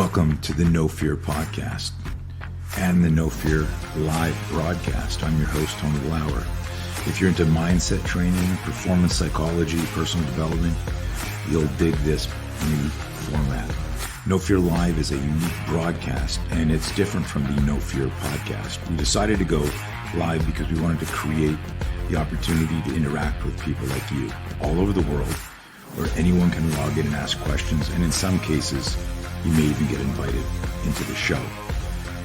Welcome to the No Fear podcast and the No Fear live broadcast. I'm your host, Tony Lauer. If you're into mindset training, performance psychology, personal development, you'll dig this new format. No Fear Live is a unique broadcast, and it's different from the No Fear podcast. We decided to go live because we wanted to create the opportunity to interact with people like you all over the world, where anyone can log in and ask questions, and in some cases, you may even get invited into the show.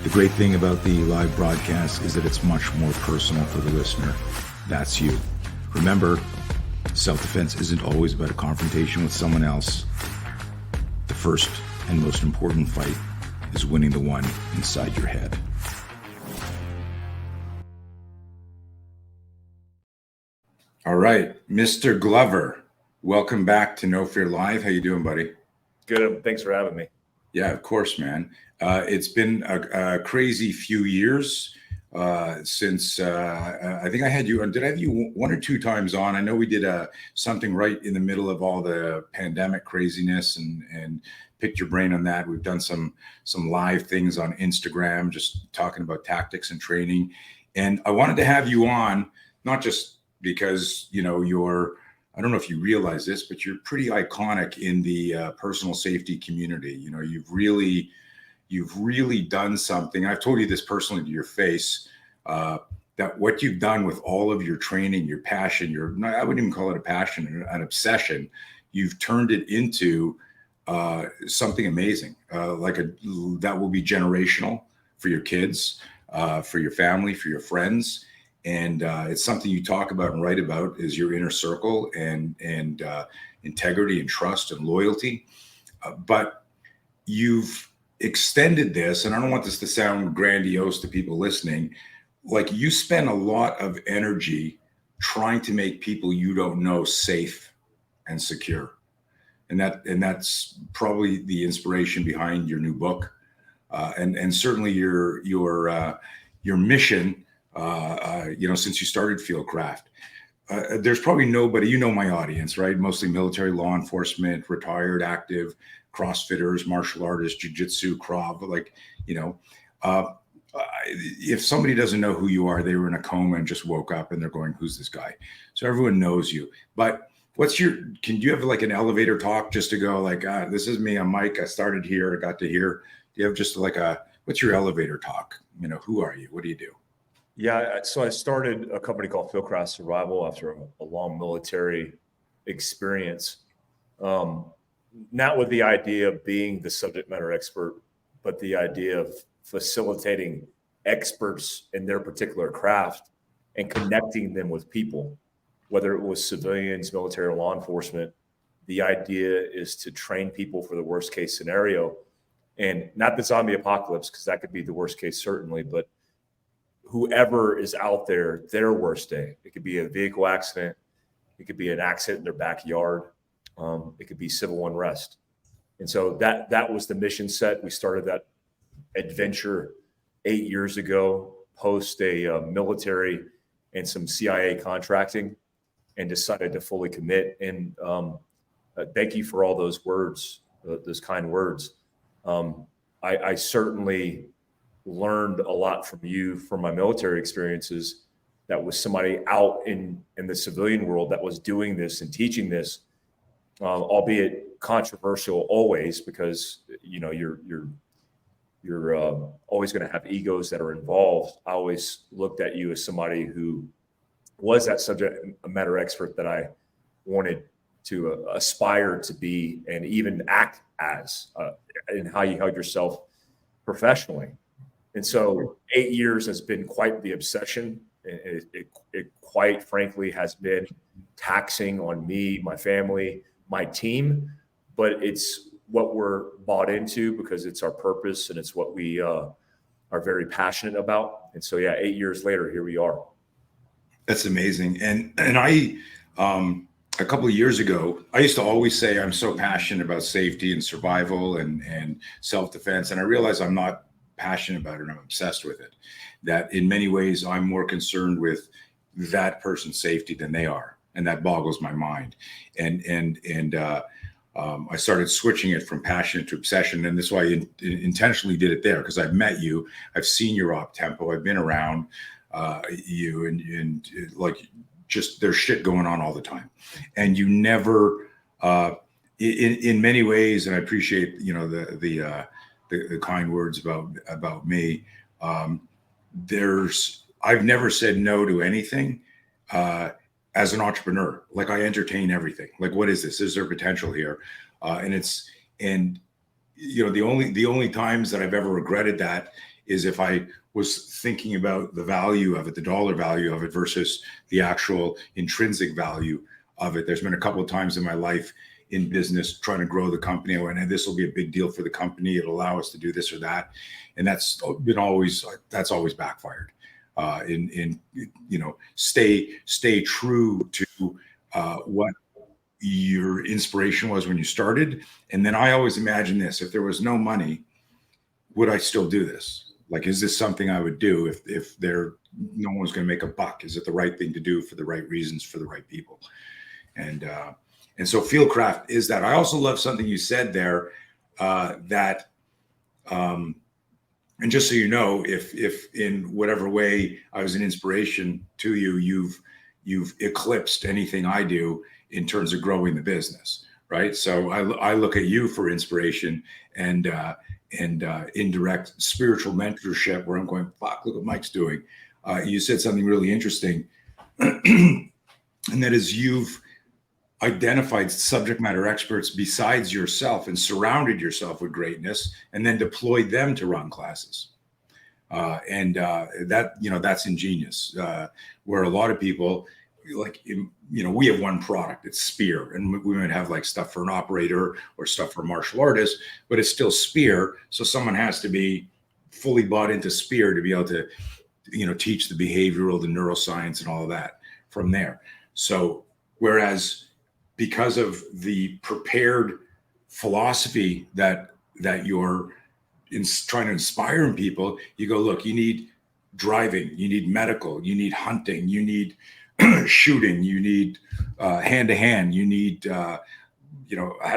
The great thing about the live broadcast is that it's much more personal for the listener. That's you. Remember, self-defense isn't always about a confrontation with someone else. The first and most important fight is winning the one inside your head. All right, Mr. Glover, welcome back to No Fear Live. How you doing, buddy? Good. Thanks for having me. Yeah, of course, man. It's been a crazy few years since I think I had you. Did I have you one or two times on? I know we did something right in the middle of all the pandemic craziness and picked your brain on that. We've done some live things on Instagram, just talking about tactics and training. And I wanted to have you on, not just because, you know, I don't know if you realize this, but you're pretty iconic in the personal safety community. You know, you've really done something. I've told you this personally to your face, that what you've done with all of your training, your passion, I wouldn't even call it a passion, an obsession. You've turned it into something amazing, that will be generational for your kids, for your family, for your friends. And it's something you talk about and write about is your inner circle and integrity and trust and loyalty. But you've extended this, and I don't want this to sound grandiose to people listening, like you spend a lot of energy trying to make people you don't know safe and secure. And that's probably the inspiration behind your new book. And certainly your mission, since you started Fieldcraft, there's probably nobody, you know my audience, right? Mostly military, law enforcement, retired, active, CrossFitters, martial artists, jiu-jitsu, Krav, if somebody doesn't know who you are, they were in a coma and just woke up and they're going, who's this guy? So everyone knows you. But can you have like an elevator talk just to go like, this is me, I'm Mike, I started here, I got to here. Do you have just like what's your elevator talk? You know, who are you? What do you do? Yeah, so I started a company called Fieldcraft Survival after a long military experience. Not with the idea of being the subject matter expert, but the idea of facilitating experts in their particular craft and connecting them with people, whether it was civilians, military, or law enforcement. The idea is to train people for the worst case scenario, and not the zombie apocalypse, because that could be the worst case, certainly, but whoever is out there, their worst day. It could be a vehicle accident. It could be an accident in their backyard. It could be civil unrest. And so that was the mission set. We started that adventure 8 years ago, post a military and some CIA contracting, and decided to fully commit. And thank you for all those words, those kind words. I certainly learned a lot from you from my military experiences. That was somebody out in the civilian world that was doing this and teaching this, albeit controversial always, because you know you're always going to have egos that are involved. I always looked at you as somebody who was that subject matter expert that I wanted to aspire to be and even act as, in how you held yourself professionally. And so 8 years has been quite the obsession. It quite frankly has been taxing on me, my family, my team, but it's what we're bought into because it's our purpose and it's what we are very passionate about. And so, 8 years later, here we are. That's amazing. And I, a couple of years ago, I used to always say I'm so passionate about safety and survival and self-defense. And I realize I'm not passionate about it and I'm obsessed with it. That in many ways, I'm more concerned with that person's safety than they are. And that boggles my mind. And I started switching it from passion to obsession. And that's why I intentionally did it there, because I've met you, I've seen your op tempo, I've been around you, and like, just there's shit going on all the time. And you never, in many ways, and I appreciate, the kind words about me. I've never said no to anything. As an entrepreneur, like, I entertain everything. Like, what is this? Is there potential here? And the only times that I've ever regretted that is if I was thinking about the value of it, the dollar value of it versus the actual intrinsic value of it. There's been a couple of times in my life in business trying to grow the company, and this will be a big deal for the company. It'll allow us to do this or that, and that's always backfired. Stay true to what your inspiration was when you started. And then I always imagine this: if there was no money, would I still do this? Like, is this something I would do if no one's going to make a buck? Is it the right thing to do for the right reasons, for the right people? And so Fieldcraft is that. I also love something you said there, that and just so you know, if in whatever way I was an inspiration to you, you've eclipsed anything I do in terms of growing the business, right? So I look at you for inspiration and indirect spiritual mentorship, where I'm going, fuck, look what Mike's doing. You said something really interesting, and that is, you've identified subject matter experts besides yourself and surrounded yourself with greatness, and then deployed them to run classes. That's ingenious. Where a lot of people, like, we have one product, it's spear, and we might have like stuff for an operator or stuff for a martial artist, but it's still spear. So someone has to be fully bought into spear to be able to, teach the behavioral, the neuroscience, and all of that from there. So whereas, because of the prepared philosophy that you're trying to inspire in people, you go, look, you need driving, you need medical, you need hunting, you need shooting, you need hand-to-hand, you need how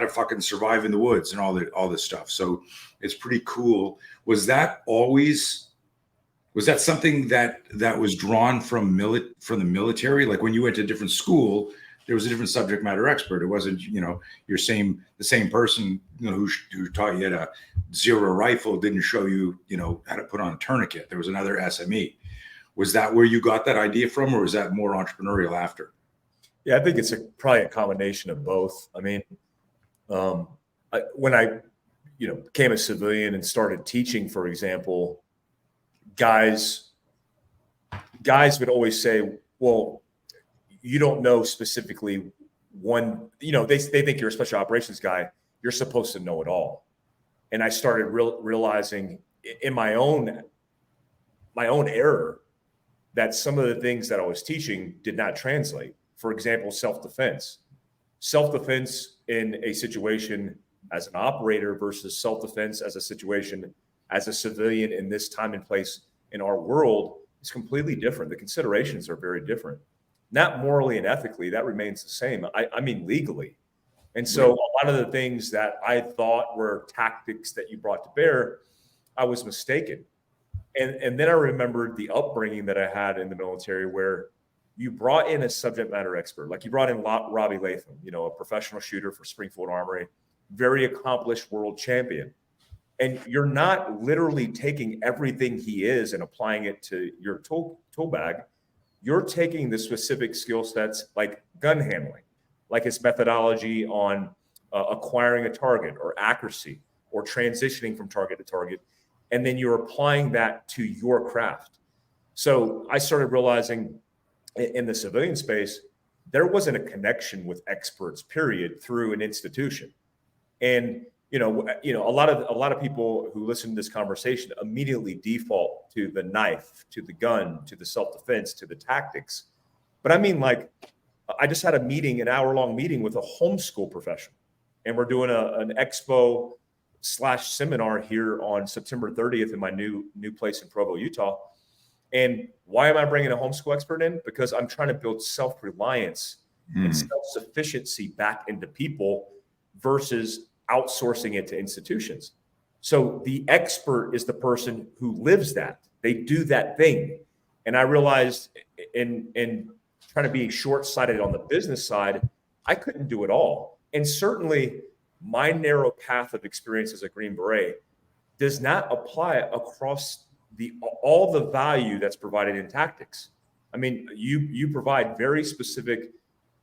to fucking survive in the woods and all this stuff. So it's pretty cool. Was that something that was drawn from the military? Like, when you went to a different school, there was a different subject matter expert. It wasn't, the same person, who taught you how to zero a rifle, didn't show you, how to put on a tourniquet. There was another SME. Was that where you got that idea from, or was that more entrepreneurial after? Yeah, I think it's probably a combination of both. I mean, when I, became a civilian and started teaching, for example, guys would always say, well, you don't know specifically one, they think you're a special operations guy. You're supposed to know it all. And I started realizing in my own error that some of the things that I was teaching did not translate. For example, self-defense in a situation as an operator versus self-defense as a situation as a civilian in this time and place in our world is completely different. The considerations are very different. Not morally and ethically, that remains the same. I mean, legally. And so a lot of the things that I thought were tactics that you brought to bear, I was mistaken. And then I remembered the upbringing that I had in the military, where you brought in a subject matter expert. Like, you brought in Robbie Latham, a professional shooter for Springfield Armory, very accomplished world champion. And you're not literally taking everything he is and applying it to your tool bag. You're taking the specific skill sets, like gun handling, like his methodology on acquiring a target, or accuracy, or transitioning from target to target, and then you're applying that to your craft. So I started realizing in the civilian space, there wasn't a connection with experts, period, through an institution. And a lot of people who listen to this conversation immediately default to the knife, to the gun, to the self-defense, to the tactics. But I mean, like, I just had an hour-long meeting with a homeschool professional, and we're doing an expo / seminar here on September 30th in my new place in Provo, Utah. And why am I bringing a homeschool expert in? Because I'm trying to build self-reliance and self-sufficiency back into people versus outsourcing it to institutions. So the expert is the person who lives that. They do that thing. And I realized in trying to be short-sighted on the business side, I couldn't do it all. And certainly my narrow path of experience as a Green Beret does not apply across all the value that's provided in tactics. I mean, you provide very specific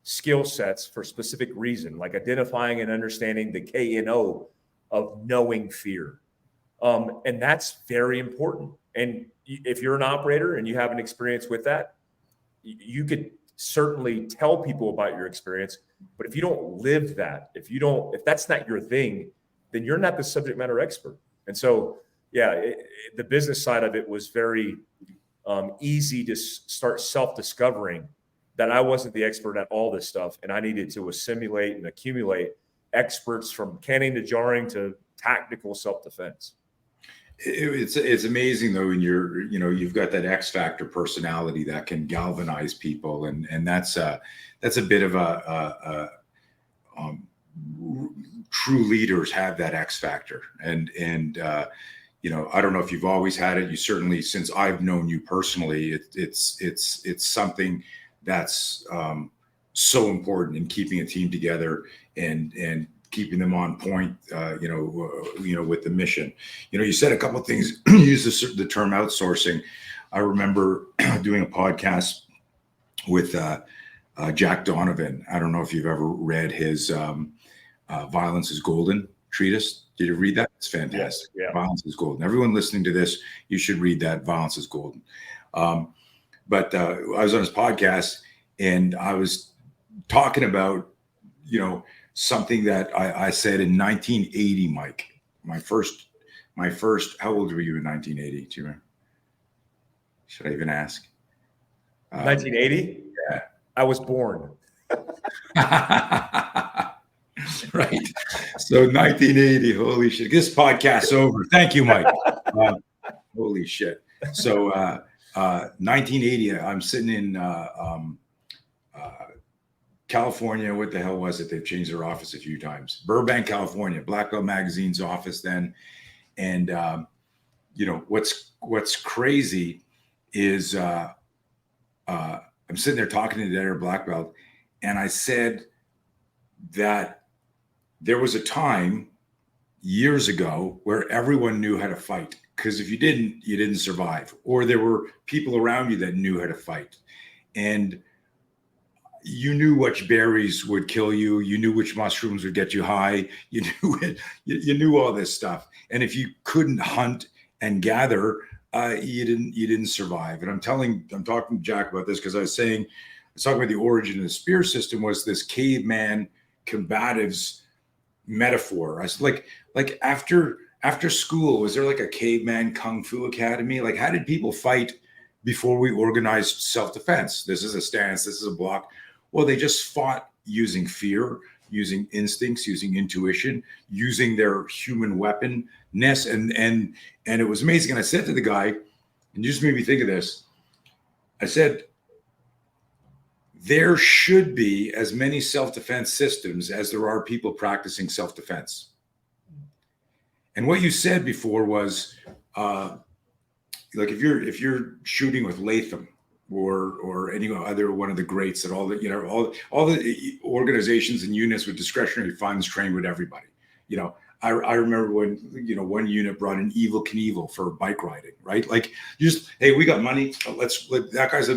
skill sets for specific reason, like identifying and understanding the K&O of knowing fear. And that's very important. And if you're an operator and you have an experience with that, you could certainly tell people about your experience. But if you don't live that, if that's not your thing, then you're not the subject matter expert. And so, yeah, the business side of it was very easy to start self-discovering that I wasn't the expert at all this stuff, and I needed to assimilate and accumulate experts from canning to jarring to tactical self-defense. It's amazing though, when you've got that X factor personality that can galvanize people, and that's a bit of true leaders have that X factor, and I don't know if you've always had it. You certainly, since I've known you personally, it's something that's so important in keeping a team together and keeping them on point, with the mission. You said a couple of things. You used the term outsourcing. I remember doing a podcast with Jack Donovan. I don't know if you've ever read his Violence is Golden treatise. Did you read that? It's fantastic. Yes, yeah. Violence is Golden. Everyone listening to this, you should read that. Violence is Golden. But I was on his podcast and I was talking about, something that I said in 1980, Mike. My first. How old were you in 1980? Do you remember? Should I even ask? 1980? Yeah. I was born. Right. So 1980. Holy shit! This podcast's over. Thank you, Mike. Holy shit. So 1980. I'm sitting in California. What the hell was it? They've changed their office a few times. Burbank, California. Black Belt Magazine's office then. And what's crazy is I'm sitting there talking to the editor of Black Belt, and I said that there was a time years ago where everyone knew how to fight, because if you didn't survive, or there were people around you that knew how to fight, and you knew which berries would kill you. You knew which mushrooms would get you high. You knew it. You knew all this stuff. And if you couldn't hunt and gather, you didn't survive. And I'm talking to Jack about this because I was talking about the origin of the spear system was this caveman combatives metaphor. I said, like after school, was there like a caveman kung fu academy? Like, how did people fight before we organized self-defense? This is a stance. This is a block. Well, they just fought using fear, using instincts, using intuition, using their human weaponness. And it was amazing. And I said to the guy, and you just made me think of this. I said, there should be as many self-defense systems as there are people practicing self-defense. And what you said before was, like if you're shooting with Latham or any other one of the greats that all the organizations and units with discretionary funds train with everybody. I remember when one unit brought in Evel Knievel for bike riding, right? Like, hey, we got money. That guy's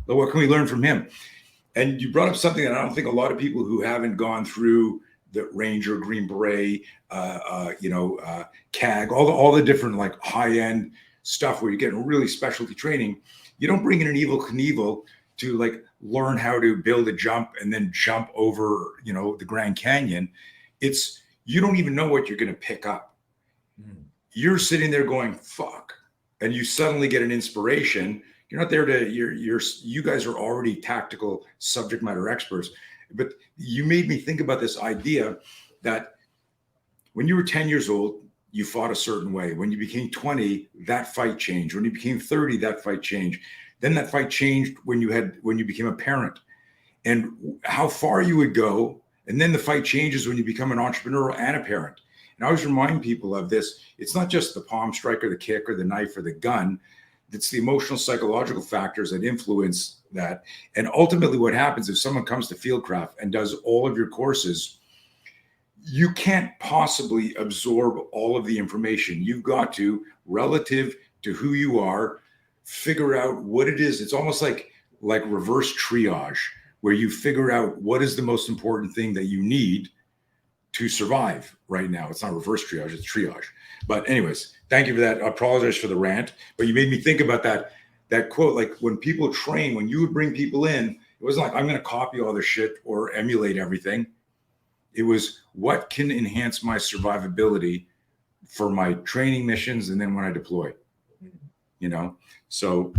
what can we learn from him? And you brought up something that I don't think a lot of people who haven't gone through the Ranger, Green Beret, CAG, all the different like high end stuff where you're getting really specialty training. You don't bring in an Evel Knievel to like learn how to build a jump and then jump over, the Grand Canyon. You don't even know what you're going to pick up. You're sitting there going, fuck. And you suddenly get an inspiration. You're not there you guys are already tactical subject matter experts, but you made me think about this idea that when you were 10 years old, you fought a certain way. When you became 20, that fight changed. When you became 30, that fight changed. Then that fight changed when you became a parent, and how far you would go And then the fight changes when you become an entrepreneur and a parent. And I always remind people of this. It's not just the palm strike or the kick or the knife or the gun. It's the emotional, psychological factors that influence that. And ultimately what happens if someone comes to Fieldcraft and does all of your courses, you can't possibly absorb all of the information. You've got to, relative to who you are, figure out what it is. It's almost like reverse triage, where you figure out what is the most important thing that you need to survive right now. It's not reverse triage, it's triage. But anyways, thank you for that. I apologize for the rant, but you made me think about that quote. Like when people train, when you would bring people in, it wasn't like I'm going to copy all their shit or emulate everything. It was what can enhance my survivability for my training missions and then when I deploy, you know? So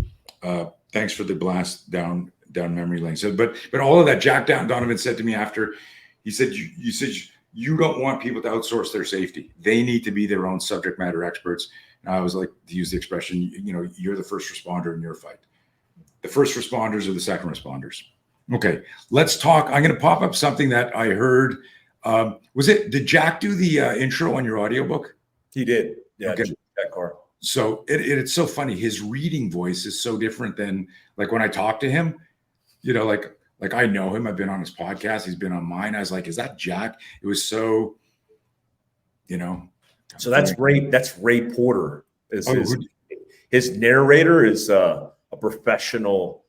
thanks for the blast down memory lane. So, but all of that, Jack Donovan said to me after, he said, you said you don't want people to outsource their safety. They need to be their own subject matter experts. And I was like, to use the expression, you know, you're the first responder in your fight. The first responders are the second responders. Okay, let's talk. I'm going to pop up something that I heard. Did Jack do the intro on your audiobook? He did. Yeah. Okay. Jack Carr. So it's so funny. His reading voice is so different than like when I talk to him, you know, like I know him. I've been on his podcast. He's been on mine. I was like, is that Jack? It was so, you know. So that's Ray. That's Ray Porter. His narrator is a professional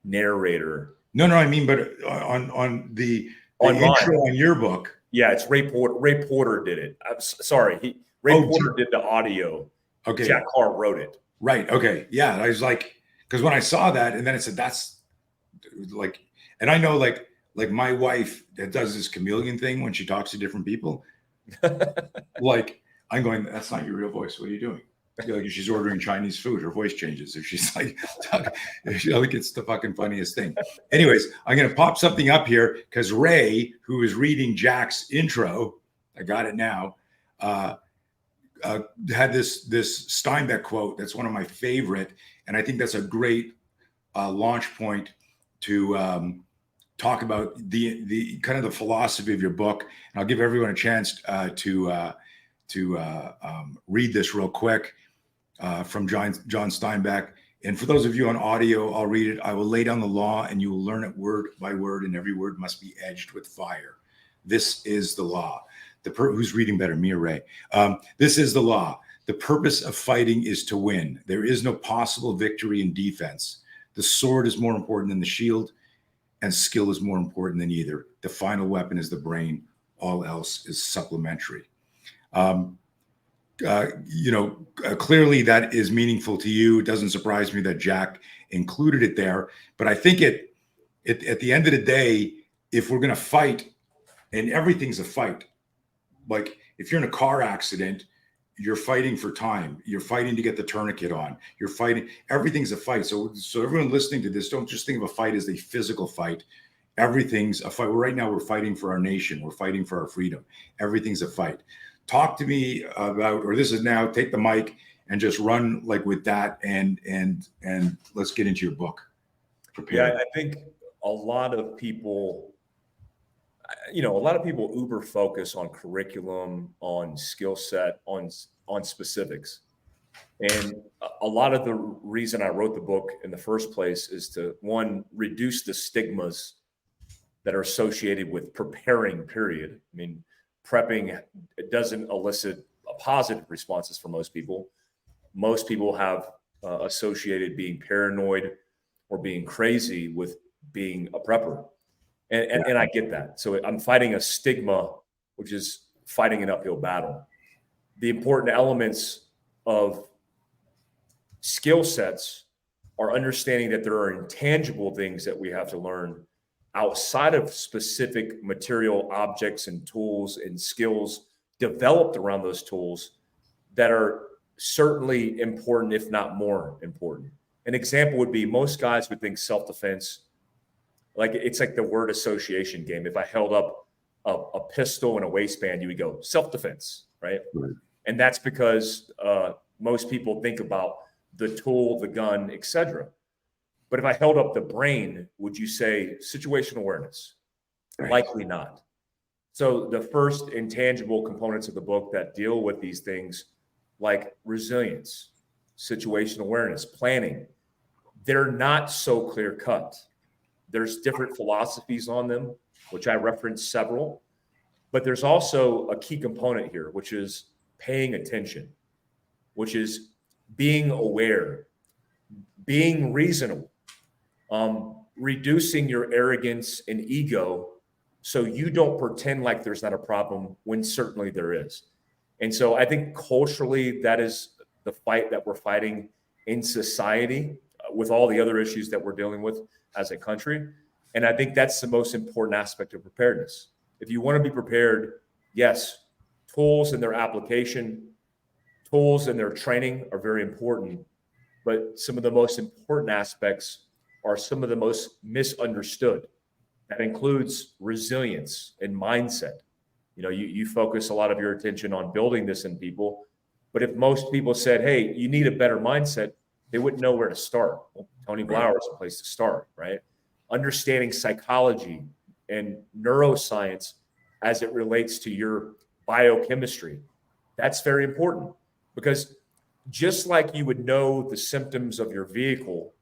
narrator. No, I mean, but on the intro on your book. Yeah, it's Ray Porter. Ray Porter did it. I'm sorry. Ray Porter did the audio. Okay. Jack Carr wrote it. Right. Okay. Yeah. I was like, because when I saw that, and then it said that's like, and I know like my wife that does this chameleon thing when she talks to different people. Like I'm going, that's not your real voice. What are you doing? Like if she's ordering Chinese food, her voice changes. If she's like, I think it's the fucking funniest thing. Anyways, I'm going to pop something up here because Ray, who is reading Jack's intro, I got it now, had this Steinbeck quote that's one of my favorite, and I think that's a great launch point to talk about the kind of the philosophy of your book. And I'll give everyone a chance to read this real quick from John Steinbeck. And for those of you on audio, I'll read it. I will lay down the law, and you will learn it word by word, and every word must be edged with fire. This is the law. Who's reading better, me or Ray? This is the law. The purpose of fighting is to win. There is no possible victory in defense. The sword is more important than the shield, and skill is more important than either. The final weapon is the brain. All else is supplementary. Clearly that is meaningful to you. It doesn't surprise me that Jack included it there. But I think at the end of the day, if we're going to fight, and everything's a fight, like if you're in a car accident, you're fighting for time. You're fighting to get the tourniquet on. You're fighting. Everything is a fight. So everyone listening to this, don't just think of a fight as a physical fight. Everything's a fight. Right now, we're fighting for our nation. We're fighting for our freedom. Everything's a fight. Talk to me about, or this is now, take the mic and just run like with that, and let's get into your book. Prepare. Yeah, I think a lot of people uber focus on curriculum, on skill set, on specifics. And a lot of the reason I wrote the book in the first place is to, one, reduce the stigmas that are associated with preparing, period. I mean, prepping, it doesn't elicit positive responses for most people. Most people have associated being paranoid or being crazy with being a prepper. And I get that. So I'm fighting a stigma, which is fighting an uphill battle. The important elements of skill sets are understanding that there are intangible things that we have to learn outside of specific material objects and tools and skills developed around those tools that are certainly important, if not more important. An example would be most guys would think self-defense, like it's like the word association game. If I held up a pistol and a waistband, you would go self-defense, right? And that's because most people think about the tool, the gun, etc. But if I held up the brain, would you say situational awareness? Right. Likely not. So the first intangible components of the book that deal with these things, like resilience, situational awareness, planning, they're not so clear cut. There's different philosophies on them, which I referenced several, but there's also a key component here, which is paying attention, which is being aware, being reasonable, reducing your arrogance and ego so you don't pretend like there's not a problem when certainly there is. And so I think culturally, that is the fight that we're fighting in society with all the other issues that we're dealing with as a country. And I think that's the most important aspect of preparedness. If you want to be prepared, yes, tools and their application, tools and their training are very important. But some of the most important aspects are some of the most misunderstood. That includes resilience and mindset. You know, you focus a lot of your attention on building this in people, but if most people said, hey, you need a better mindset, they wouldn't know where to start. Well, Tony Blauer is a place to start, right? Understanding psychology and neuroscience as it relates to your biochemistry. That's very important, because just like you would know the symptoms of your vehicle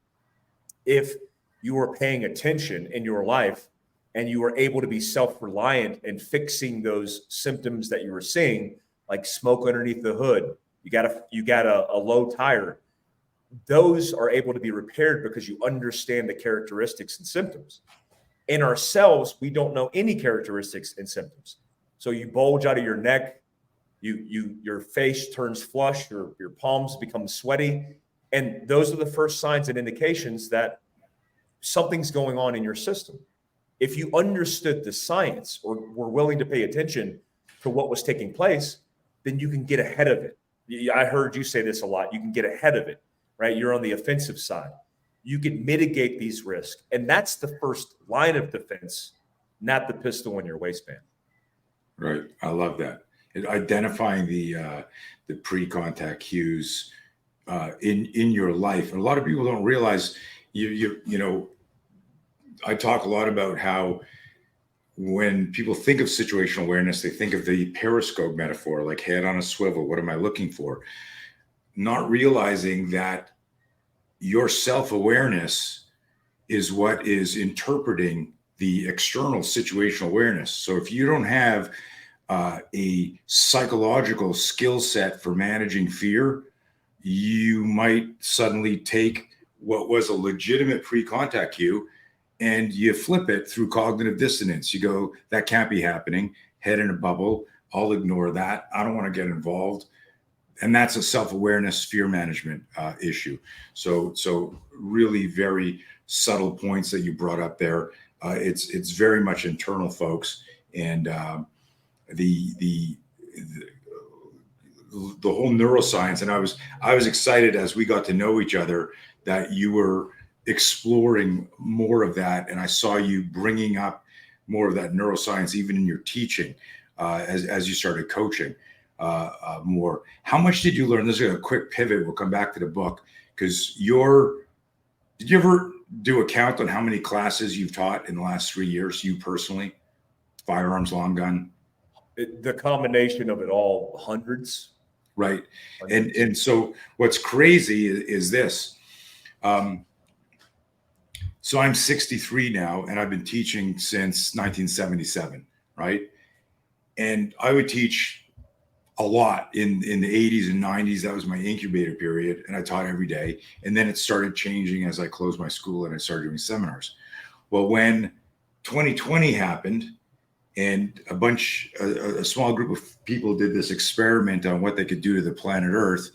if you were paying attention in your life and you were able to be self-reliant in fixing those symptoms that you were seeing, like smoke underneath the hood, you got a low tire. Those are able to be repaired because you understand the characteristics and symptoms. In ourselves, we don't know any characteristics and symptoms. So you bulge out of your neck, your face turns flush, your palms become sweaty, and those are the first signs and indications that something's going on in your system. If you understood the science or were willing to pay attention to what was taking place, then you can get ahead of it. I heard you say this a lot. You can get ahead of it, right? You're on the offensive side. You can mitigate these risks. And that's the first line of defense, not the pistol in your waistband. Right. I love that. Identifying the pre-contact cues in your life. And a lot of people don't realize you know, I talk a lot about how when people think of situational awareness, they think of the periscope metaphor, like head on a swivel. What am I looking for? Not realizing that your self-awareness is what is interpreting the external situational awareness. So if you don't have a psychological skill set for managing fear, you might suddenly take what was a legitimate pre-contact cue and you flip it through cognitive dissonance. You go, that can't be happening. Head in a bubble. I'll ignore that. I don't want to get involved. And that's a self-awareness fear management issue. So really very subtle points that you brought up there. It's very much internal, folks. And the whole neuroscience. And I was excited as we got to know each other that you were exploring more of that. And I saw you bringing up more of that neuroscience, even in your teaching, as you started coaching more. How much did you learn? This is a quick pivot. We'll come back to the book, because did you ever do a count on how many classes you've taught in the last 3 years, you personally? Firearms, long gun? The combination of it all, hundreds. Right. And so what's crazy is this. So I'm 63 now, and I've been teaching since 1977, right? And I would teach a lot in the 80s and 90s. That was my incubator period, and I taught every day. And then it started changing as I closed my school and I started doing seminars. Well, when 2020 happened, and a small group of people did this experiment on what they could do to the planet Earth,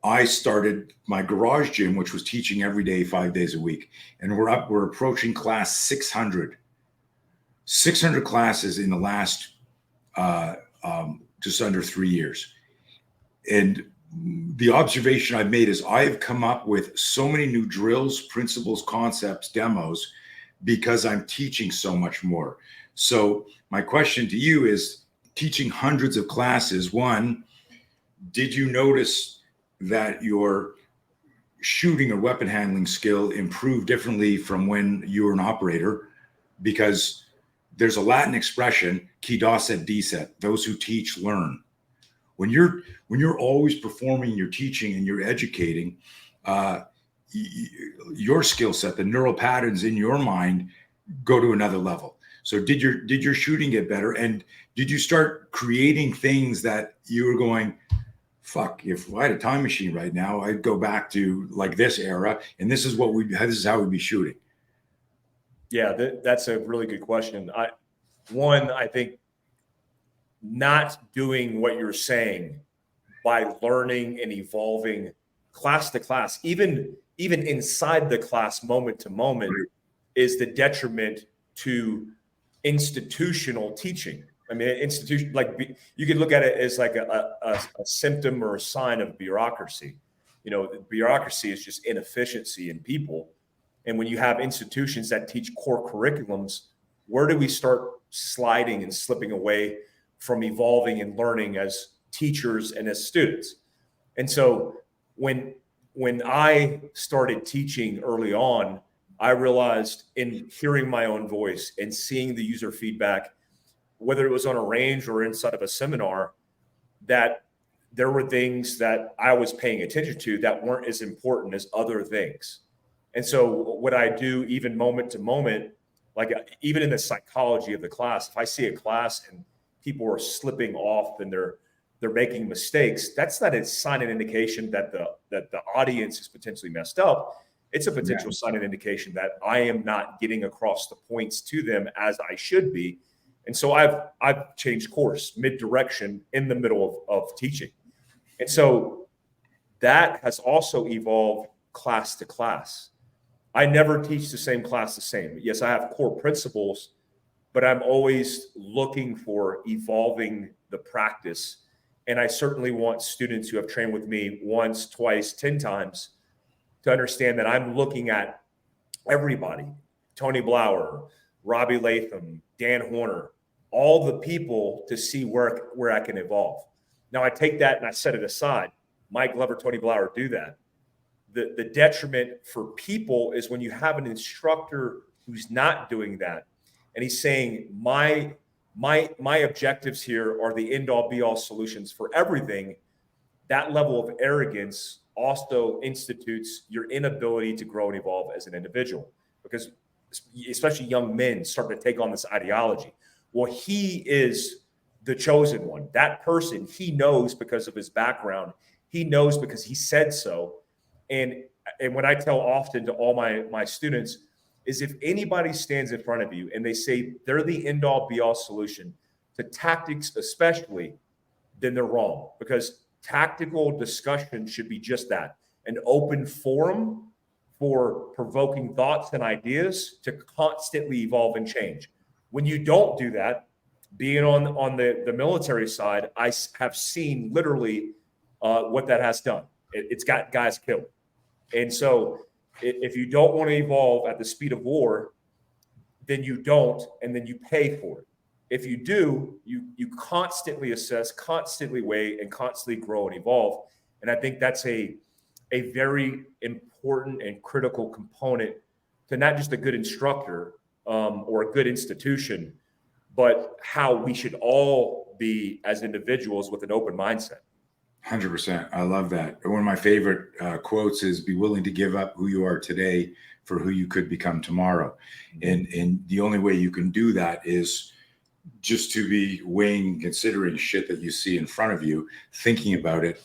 I started my garage gym, which was teaching every day, 5 days a week. And we're approaching class 600 classes in the last just under 3 years. And the observation I've made is I've come up with so many new drills, principles, concepts, demos, because I'm teaching so much more. So my question to you is, teaching hundreds of classes, one, did you notice that your shooting or weapon handling skill improved differently from when you were an operator? Because there's a Latin expression, qui docet decet, those who teach learn. When you're always performing, you're teaching and you're educating, your skill set, the neural patterns in your mind go to another level. So did your shooting get better? And did you start creating things that you were going, fuck, if I had a time machine right now, I'd go back to like this era, and this is how we'd be shooting? Yeah, that's a really good question. I think not doing what you're saying by learning and evolving class to class, even inside the class, moment to moment, is the detriment to institutional teaching. I mean, institution, like you could look at it as like a symptom or a sign of bureaucracy. You know, bureaucracy is just inefficiency in people. And when you have institutions that teach core curriculums, where do we start sliding and slipping away from evolving and learning as teachers and as students? And so when I started teaching early on, I realized in hearing my own voice and seeing the user feedback, whether it was on a range or inside of a seminar, that there were things that I was paying attention to that weren't as important as other things. And so what I do, even moment to moment, like even in the psychology of the class, if I see a class and people are slipping off and they're making mistakes, that's not a sign and indication that the audience is potentially messed up. It's a potential sign and indication that I am not getting across the points to them as I should be. And so I've changed course mid-direction in the middle of teaching. And so that has also evolved class to class. I never teach the same class the same. Yes, I have core principles, but I'm always looking for evolving the practice. And I certainly want students who have trained with me once, twice, 10 times to understand that I'm looking at everybody, Tony Blauer, Robbie Latham, Dan Horner, all the people, to see where I can evolve. Now I take that and I set it aside. Mike Glover, Tony Blauer do that. The detriment for people is when you have an instructor who's not doing that, and he's saying my objectives here are the end all be all solutions for everything. That level of arrogance also institutes your inability to grow and evolve as an individual, because especially young men start to take on this ideology. Well, he is the chosen one. That person, he knows because of his background. He knows because he said so. And what I tell often to all my students is, if anybody stands in front of you and they say they're the end all be all solution to tactics especially, then they're wrong, because tactical discussion should be just that, an open forum for provoking thoughts and ideas to constantly evolve and change. When you don't do that, being on the military side, I have seen literally what that has done. It's got guys killed. And so if you don't want to evolve at the speed of war, then you don't, and then you pay for it. If you do, you constantly assess, constantly weigh, and constantly grow and evolve. And I think that's a very important and critical component to not just a good instructor or a good institution, but how we should all be as individuals with an open mindset. 100%. I love that. One of my favorite quotes is, be willing to give up who you are today for who you could become tomorrow. And the only way you can do that is just to be weighing, considering shit that you see in front of you, thinking about it.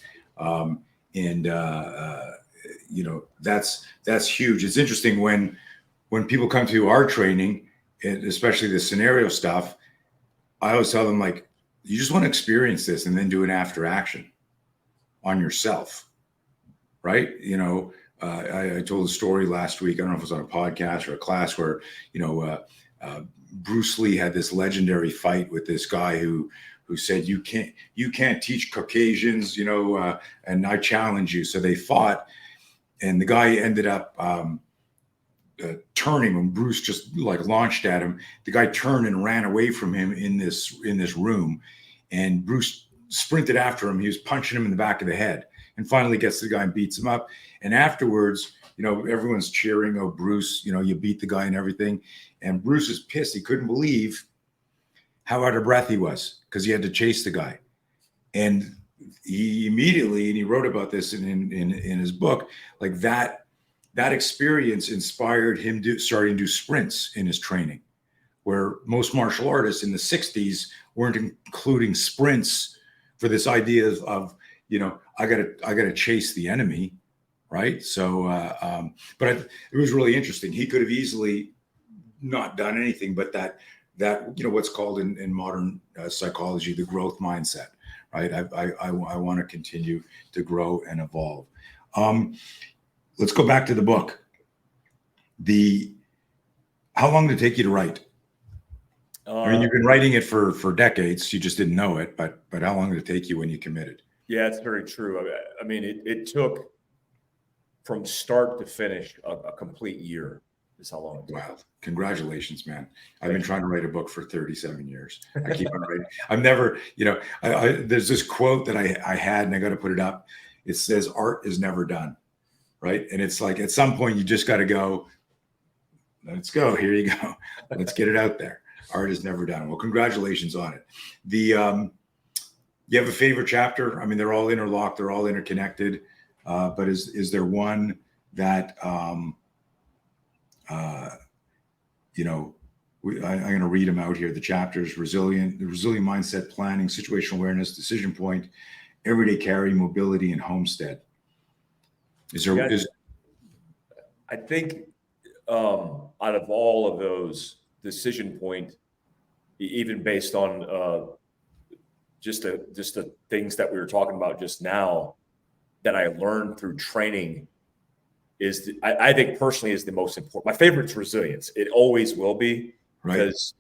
That's huge. It's interesting when people come to our training, and especially the scenario stuff, I always tell them, like, you just want to experience this and then do an after action on yourself, right? I told a story last week. I don't know if it was on a podcast or a class where, Bruce Lee had this legendary fight with this guy who said, you can't teach Caucasians, and I challenge you. So they fought, and the guy ended up turning when Bruce just like launched at him. The guy turned and ran away from him in this room, and Bruce sprinted after him. He was punching him in the back of the head, and finally gets the guy and beats him up. And afterwards, everyone's cheering, oh, Bruce, you beat the guy and everything. And Bruce is pissed. He couldn't believe how out of breath he was because he had to chase the guy. And he immediately, and he wrote about this in his book, like that experience inspired him starting to do sprints in his training, where most martial artists in the 60s weren't including sprints for this idea of I gotta chase the enemy, right? So, but it was really interesting. He could have easily not done anything, but that what's called in modern psychology the growth mindset, right? I want to continue to grow and evolve. Let's go back to the book. How long did it take you to write? I mean, you've been writing it for decades. You just didn't know it, but how long did it take you when you committed? Yeah, it's very true. I mean, it took from start to finish a complete year. Is how long it took. Wow. Congratulations, man. I've been trying to write a book for 37 years. I keep on writing. I've never, there's this quote that I had, and I got to put it up. It says, art is never done. Right. And it's like, at some point you just got to go, let's go. Here you go. Let's get it out there. Art is never done. Well, congratulations on it. You have a favorite chapter? I mean, they're all interlocked. They're all interconnected. But is there one that, I'm going to read them out here. The chapters: the resilient mindset, planning, situational awareness, decision point, everyday carry, mobility, and homestead. I think out of all of those, decision point, even based on just the things that we were talking about just now, that I learned through training, I think personally is the most important. My favorite is resilience. It always will be, because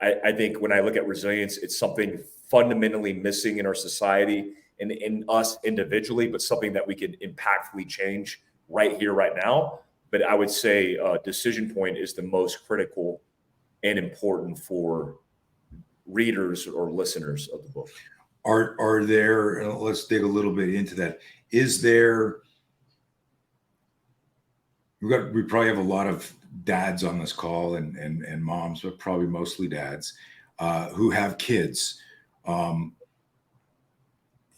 I think when I look at resilience, it's something fundamentally missing in our society and in us individually, but something that we can impactfully change right here, right now. But I would say decision point is the most critical and important for readers or listeners of the book. Are there, let's dig a little bit into that. Is there, we probably have a lot of dads on this call and moms, but probably mostly dads who have kids.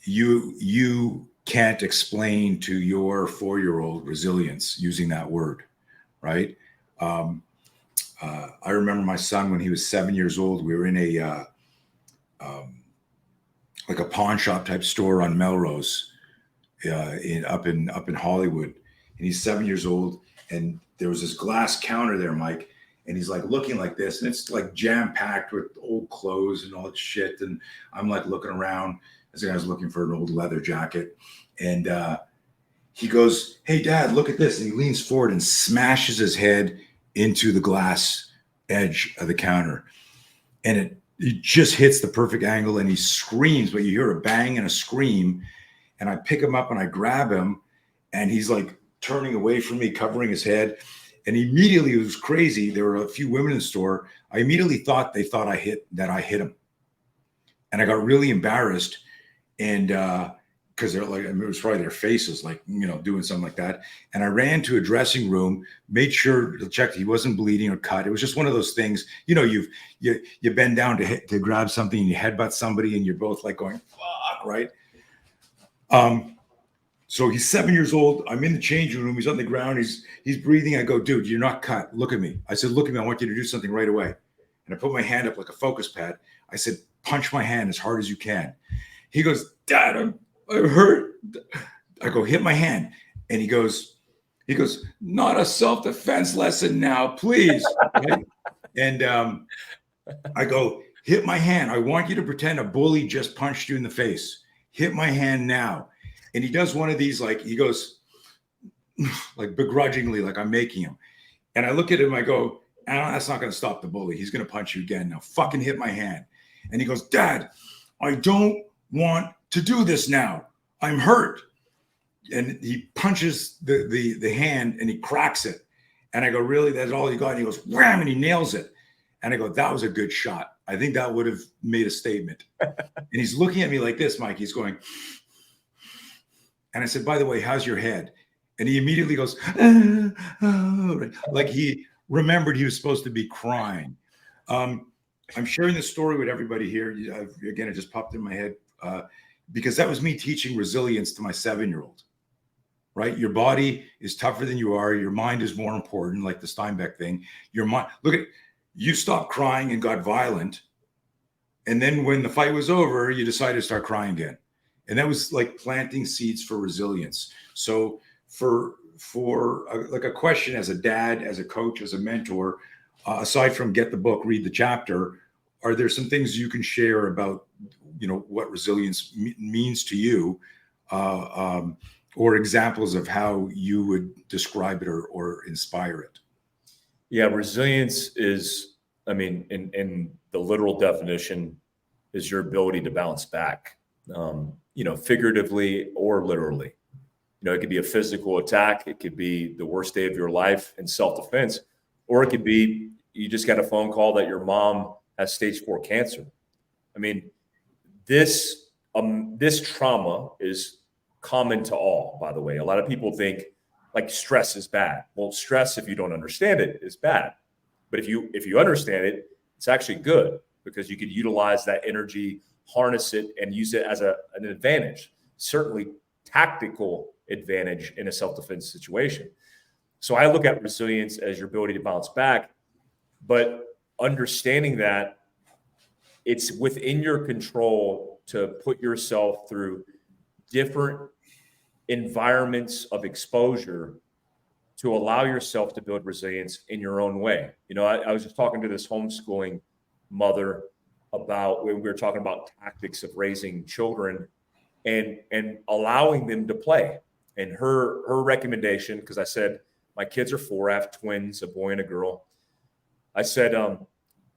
You can't explain to your 4-year-old resilience using that word, right? I remember my son when he was 7 years old. We were in a like a pawn shop type store on Melrose, up in Hollywood, and he's 7 years old. And there was this glass counter there, Mike, and he's like looking like this, and it's like jam packed with old clothes and all that shit. And I'm like looking around as I was looking for an old leather jacket, and he goes, "Hey, Dad, look at this!" And he leans forward and smashes his head into the glass edge of the counter, and it just hits the perfect angle, and he screams, but you hear a bang and a scream, and I pick him up and I grab him, and he's like turning away from me, covering his head. And immediately, it was crazy. There were a few women in the store. I immediately thought they thought I hit him. And I got really embarrassed. And because they're like, I mean, it was probably their faces, like, doing something like that. And I ran to a dressing room, made sure to check he wasn't bleeding or cut. It was just one of those things, you bend down to grab something and you headbutt somebody and you're both like going, fuck, right? So he's 7 years old. I'm in the changing room. He's on the ground. He's breathing. I go, "Dude, you're not cut. Look at me." I said, "Look at me. I want you to do something right away." And I put my hand up like a focus pad. I said, "Punch my hand as hard as you can." He goes, "Dad, I'm hurt." I go, "Hit my hand." And he goes, "Not a self-defense lesson now, please." Right? And I go, "Hit my hand. I want you to pretend a bully just punched you in the face. Hit my hand now." And he does one of these, like, he goes like begrudgingly, like I'm making him. And I look at him, I go, "That's not going to stop the bully. He's going to punch you again. Now fucking hit my hand." And he goes, "Dad, I don't want to do this now. I'm hurt." And he punches the hand and he cracks it. And I go, "Really? That's all you got?" And he goes, wham, and he nails it. And I go, "That was a good shot. I think that would have made a statement." And he's looking at me like this, Mike. He's going, and I said, "By the way, how's your head?" And he immediately goes, like he remembered he was supposed to be crying. I'm sharing this story with everybody here. Again, it just popped in my head because that was me teaching resilience to my 7-year-old. Right, your body is tougher than you are. Your mind is more important, like the Steinbeck thing. Your mind. Look at you. Stopped crying and got violent, and then when the fight was over, you decided to start crying again, and that was like planting seeds for resilience. So like a question as a dad, as a coach, as a mentor, aside from get the book, read the chapter, are there some things you can share about, what resilience means to you, or examples of how you would describe it or inspire it? Yeah, resilience is, I mean, in the literal definition, is your ability to bounce back, figuratively or literally. It could be a physical attack. It could be the worst day of your life in self-defense, or it could be you just got a phone call that your mom has stage 4 cancer. I mean, this trauma is common to all, by the way. A lot of people think like stress is bad. Well, stress, if you don't understand it, is bad. But if you understand it, it's actually good because you could utilize that energy, harness it, and use it as an advantage. Certainly tactical advantage in a self-defense situation. So I look at resilience as your ability to bounce back, but understanding that it's within your control to put yourself through different environments of exposure to allow yourself to build resilience in your own way. I was just talking to this homeschooling mother about when we were talking about tactics of raising children and allowing them to play. And her recommendation, because I said, my kids are 4, I have twins, a boy and a girl. I said, I'm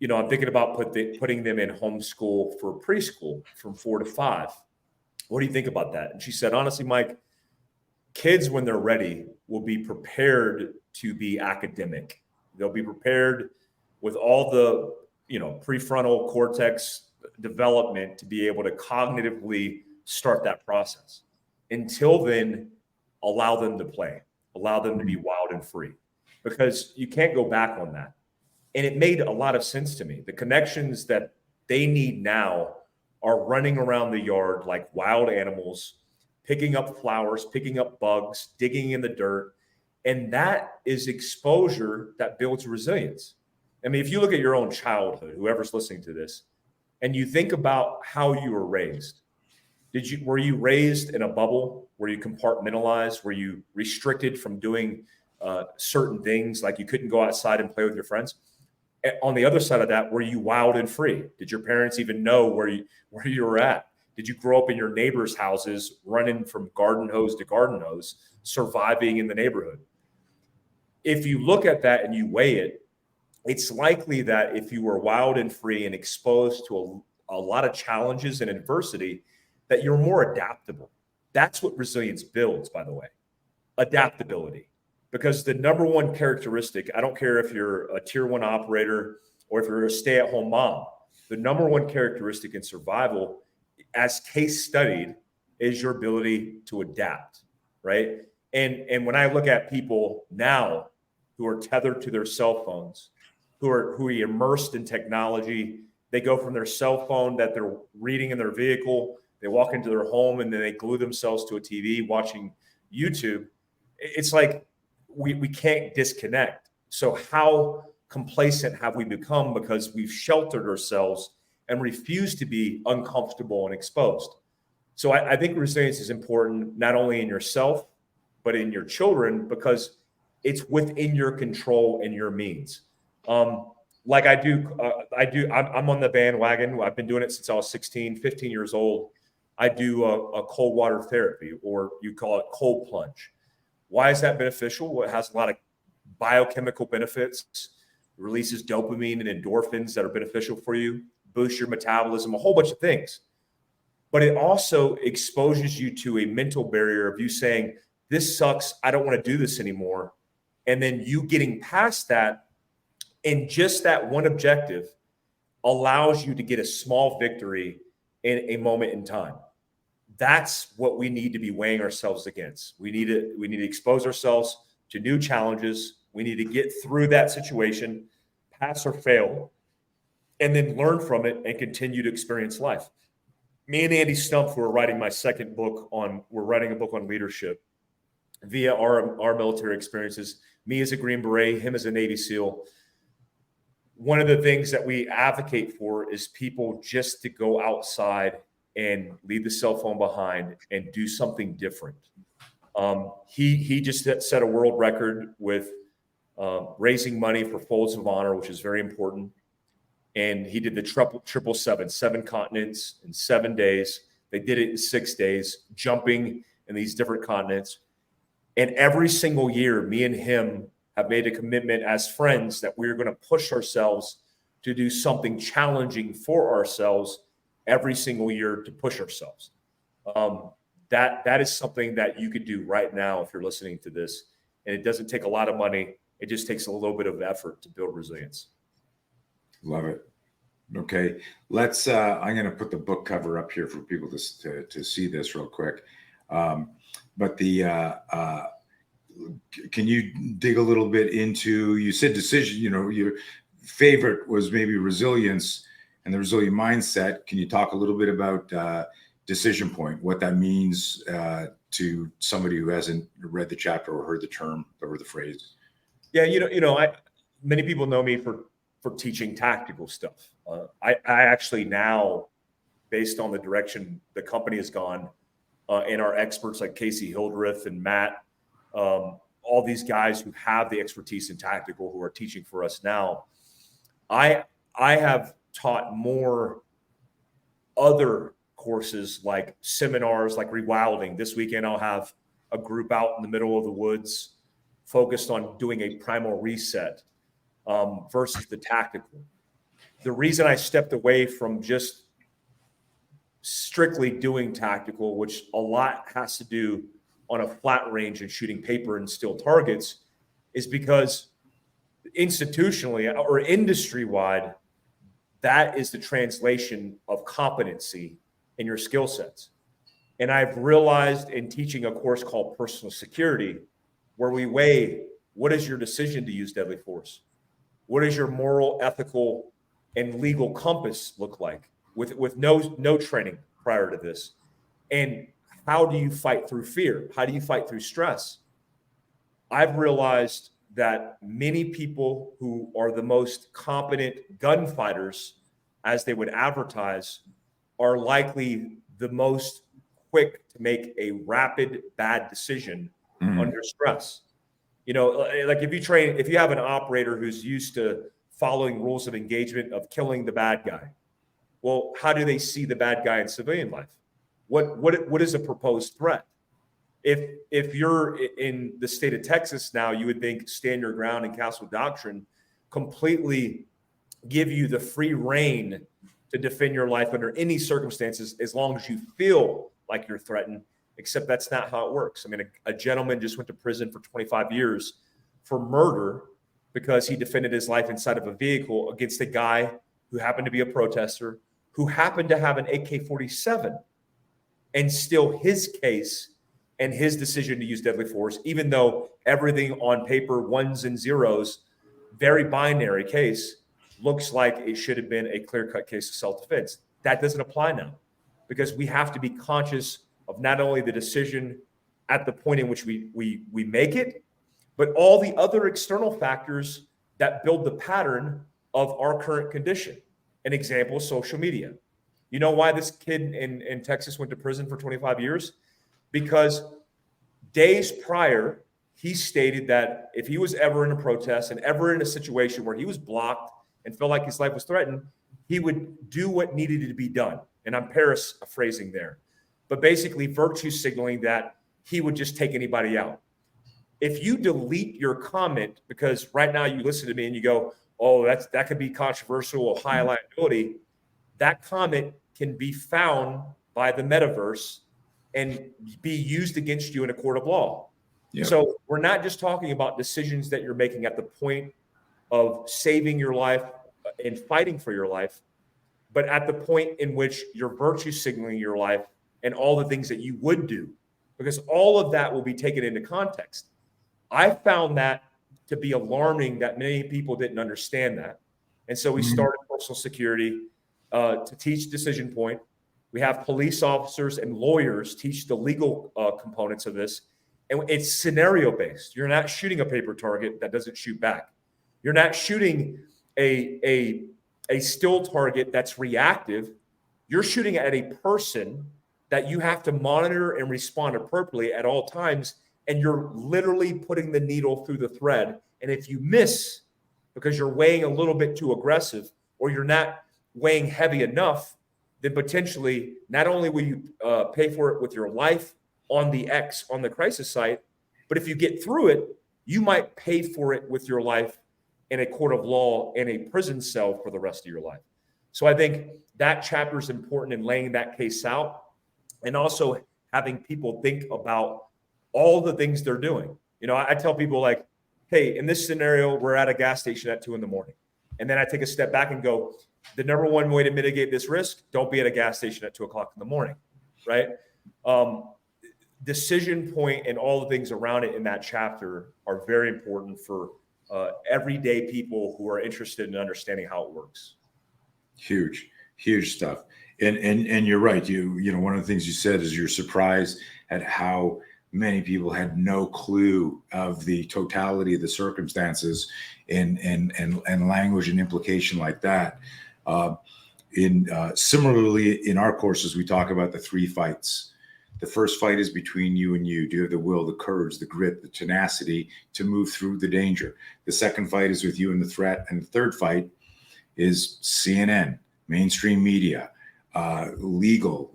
thinking about putting them in homeschool for preschool from 4 to 5. What do you think about that? And she said, honestly, Mike, kids, when they're ready, will be prepared to be academic. They'll be prepared with all the, prefrontal cortex development to be able to cognitively start that process. Until then, allow them to play, allow them to be wild and free, because you can't go back on that. And it made a lot of sense to me. The connections that they need now are running around the yard like wild animals, picking up flowers, picking up bugs, digging in the dirt. And that is exposure that builds resilience. I mean, if you look at your own childhood, whoever's listening to this, and you think about how you were raised, were you raised in a bubble? Were you compartmentalized? Were you restricted from doing certain things, like you couldn't go outside and play with your friends? On the other side of that, were you wild and free? Did your parents even know where you were at? Did you grow up in your neighbors' houses, running from garden hose to garden hose, surviving in the neighborhood? If you look at that and you weigh it, it's likely that if you were wild and free and exposed to a lot of challenges and adversity, that you're more adaptable. That's what resilience builds, by the way, adaptability. Because the number one characteristic, I don't care if you're a tier 1 operator or if you're a stay-at-home mom, the number one characteristic in survival, as case studied, is your ability to adapt, right? And when I look at people now who are tethered to their cell phones, who are immersed in technology, they go from their cell phone that they're reading in their vehicle, they walk into their home, and then they glue themselves to a TV watching YouTube. It's like we can't disconnect. So how complacent have we become because we've sheltered ourselves and refuse to be uncomfortable and exposed? So I think resilience is important, not only in yourself, but in your children, because it's within your control and your means. Like I'm on the bandwagon. I've been doing it since I was 16, 15 years old. I do a cold water therapy, or you call it cold plunge. Why is that beneficial? Well, it has a lot of biochemical benefits. It releases dopamine and endorphins that are beneficial for you, boosts your metabolism, a whole bunch of things. But it also exposes you to a mental barrier of you saying, this sucks, I don't want to do this anymore. And then you getting past that, and just that one objective allows you to get a small victory in a moment in time. That's what we need to be weighing ourselves against. We need to expose ourselves to new challenges. We need to get through that situation, pass or fail. and then learn from it and continue to experience life. Me and Andy Stumpf, we're writing a book on leadership via our military experiences, me as a Green Beret, him as a Navy SEAL. One of the things that we advocate for is people just to go outside and leave the cell phone behind and do something different. He just set a world record with raising money for Folds of Honor, which is very important. And he did the 777, 7 continents in 7 days. They did it in 6 days, jumping in these different continents. And every single year, me and him have made a commitment as friends that we're going to push ourselves to do something challenging for ourselves every single year to push ourselves. That is something that you could do right now if you're listening to this. And it doesn't take a lot of money. It just takes a little bit of effort to build resilience. Love it. Okay. Let's, I'm going to put the book cover up here for people to see this real quick. But can you dig a little bit into, you said decision, your favorite was maybe resilience and the resilient mindset. Can you talk a little bit about decision point, what that means to somebody who hasn't read the chapter or heard the term or the phrase? Yeah, many people know me for teaching tactical stuff. I actually now, based on the direction the company has gone, and our experts like Casey Hildreth and Matt, all these guys who have the expertise in tactical who are teaching for us now, I have taught more other courses like seminars, like rewilding. This weekend, I'll have a group out in the middle of the woods focused on doing a primal reset versus the tactical. The reason I stepped away from just strictly doing tactical, which a lot has to do on a flat range and shooting paper and still targets, is because institutionally or industry-wide, that is the translation of competency in your skill sets. And I've realized in teaching a course called Personal Security, where we weigh what is your decision to use deadly force? What does your moral, ethical, and legal compass look like with no training prior to this? And how do you fight through fear? How do you fight through stress? I've realized that many people who are the most competent gunfighters, as they would advertise, are likely the most quick to make a rapid, bad decision under stress. Like if you have an operator who's used to following rules of engagement of killing the bad guy, well, how do they see the bad guy in civilian life? What is a proposed threat? If you're in the state of Texas now, you would think stand your ground and castle doctrine completely give you the free rein to defend your life under any circumstances, as long as you feel like you're threatened, except that's not how it works. I mean, a gentleman just went to prison for 25 years for murder because he defended his life inside of a vehicle against a guy who happened to be a protester, who happened to have an AK-47, and still his case and his decision to use deadly force, even though everything on paper, ones and zeros, very binary case, looks like it should have been a clear-cut case of self-defense. That doesn't apply now, because we have to be conscious of not only the decision at the point in which we make it, but all the other external factors that build the pattern of our current condition. An example, social media. You know why this kid in Texas went to prison for 25 years? Because days prior, he stated that if he was ever in a protest and ever in a situation where he was blocked and felt like his life was threatened, he would do what needed to be done. And I'm paraphrasing there, but basically virtue signaling that he would just take anybody out. If you delete your comment because right now you listen to me and you go, oh, that could be controversial or high liability, that comment can be found by the metaverse and be used against you in a court of law. Yep. So we're not just talking about decisions that you're making at the point of saving your life and fighting for your life, but at the point in which you're virtue signaling your life and all the things that you would do, because all of that will be taken into context. I found that to be alarming, that many people didn't understand that. And so we started personal security to teach decision point. We have police officers and lawyers teach the legal components of this. And it's scenario based. You're not shooting a paper target that doesn't shoot back. You're not shooting a still target that's reactive. You're shooting at a person that you have to monitor and respond appropriately at all times. And you're literally putting the needle through the thread. And if you miss because you're weighing a little bit too aggressive, or you're not weighing heavy enough, then potentially not only will you pay for it with your life on the crisis site, but if you get through it, you might pay for it with your life in a court of law in a prison cell for the rest of your life. So I think that chapter is important in laying that case out, and also having people think about all the things they're doing. You know, I tell people like, hey, in this scenario, we're at a gas station at 2 a.m. And then I take a step back and go, the number one way to mitigate this risk, don't be at a gas station at 2 a.m, right? Decision point and all the things around it in that chapter are very important for everyday people who are interested in understanding how it works. Huge stuff. And you're right. You know, one of the things you said is you're surprised at how many people had no clue of the totality of the circumstances and language and implication like that. Similarly, in our courses, we talk about the 3 fights. The first fight is between you and you. Do you have the will, the courage, the grit, the tenacity to move through the danger? The second fight is with you and the threat. And the third fight is CNN, mainstream media, legal,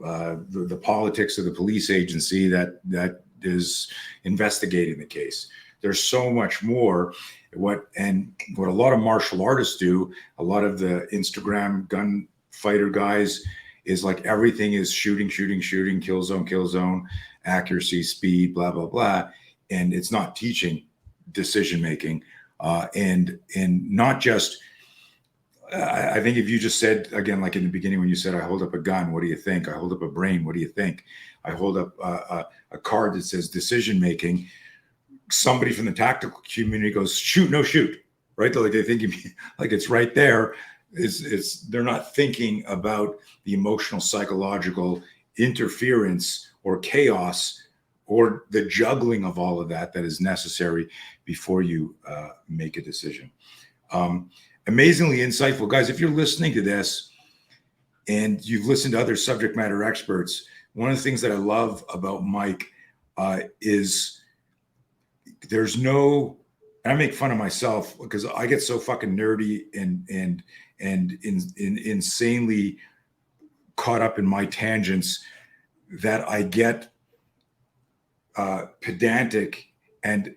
the politics of the police agency that is investigating the case. There's so much more. What a lot of martial artists do, a lot of the Instagram gunfighter guys, is like everything is shooting, kill zone, accuracy, speed, blah, blah, blah. And it's not teaching decision making. And not just, I think if you just said, again, like in the beginning, when you said, I hold up a gun, what do you think? I hold up a brain, what do you think? I hold up a card that says decision making. Somebody from the tactical community goes, shoot, no shoot, right? Like they think like it's right there. They're not thinking about the emotional, psychological interference or chaos or the juggling of all of that is necessary before you make a decision. Amazingly insightful, guys. If you're listening to this and you've listened to other subject matter experts, one of the things that I love about Mike is there's no, and I make fun of myself because I get so fucking nerdy and insanely caught up in my tangents that I get pedantic and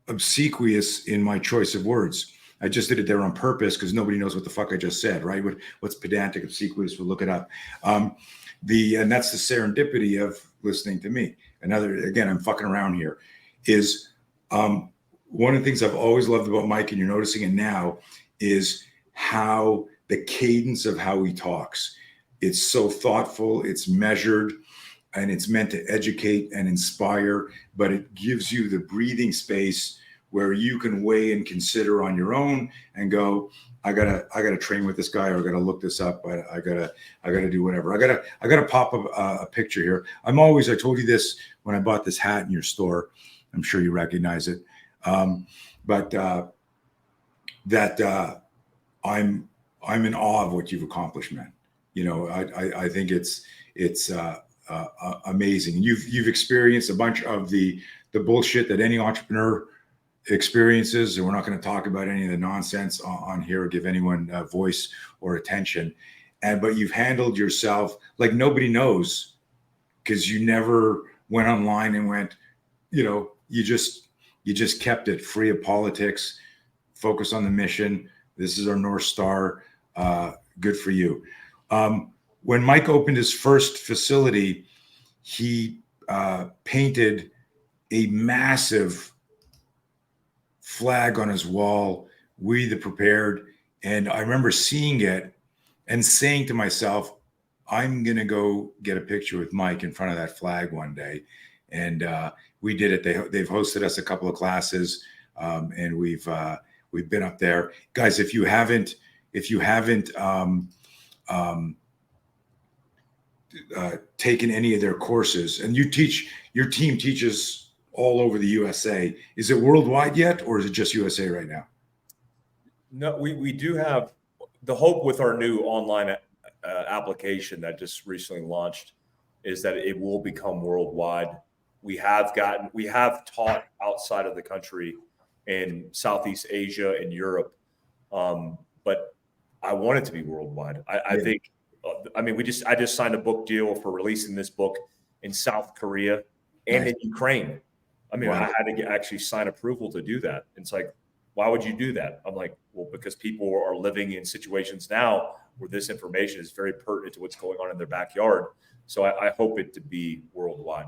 obsequious in my choice of words. I just did it there on purpose because nobody knows what the fuck I just said, right? What's pedantic, obsequious? We'll look it up. And that's the serendipity of listening to me. Again, I'm fucking around here, is one of the things I've always loved about Mike, and you're noticing it now, is how the cadence of how he talks. It's so thoughtful, it's measured, and it's meant to educate and inspire, but it gives you the breathing space where you can weigh and consider on your own and go, I gotta train with this guy, or I gotta look this up. I gotta do whatever. I gotta pop a picture here. I told you this when I bought this hat in your store. I'm sure you recognize it. But I'm in awe of what you've accomplished, man. You know, I think it's amazing. You've experienced a bunch of the bullshit that any entrepreneur experiences, and we're not going to talk about any of the nonsense on here or give anyone voice or attention. But you've handled yourself like nobody knows, because you never went online and went, you know, you just kept it free of politics, focus on the mission. This is our North Star. Good for you. When Mike opened his first facility, he painted a massive flag on his wall, "We the Prepared." And I remember seeing it and saying to myself, I'm going to go get a picture with Mike in front of that flag one day. And we did it. They've hosted us a couple of classes, and we've been up there. Guys, if you haven't if you haven't taken any of their courses, and your team teaches all over the USA. Is it worldwide yet, or is it just USA right now? No, we do have the hope with our new online application that just recently launched is that it will become worldwide. We have taught outside of the country in Southeast Asia and Europe, but I want it to be worldwide. I think, I mean, I just signed a book deal for releasing this book in South Korea and in Ukraine. I mean, I had to actually sign approval to do that. It's like, why would you do that? I'm like, well, because people are living in situations now where this information is very pertinent to what's going on in their backyard. So I hope it to be worldwide.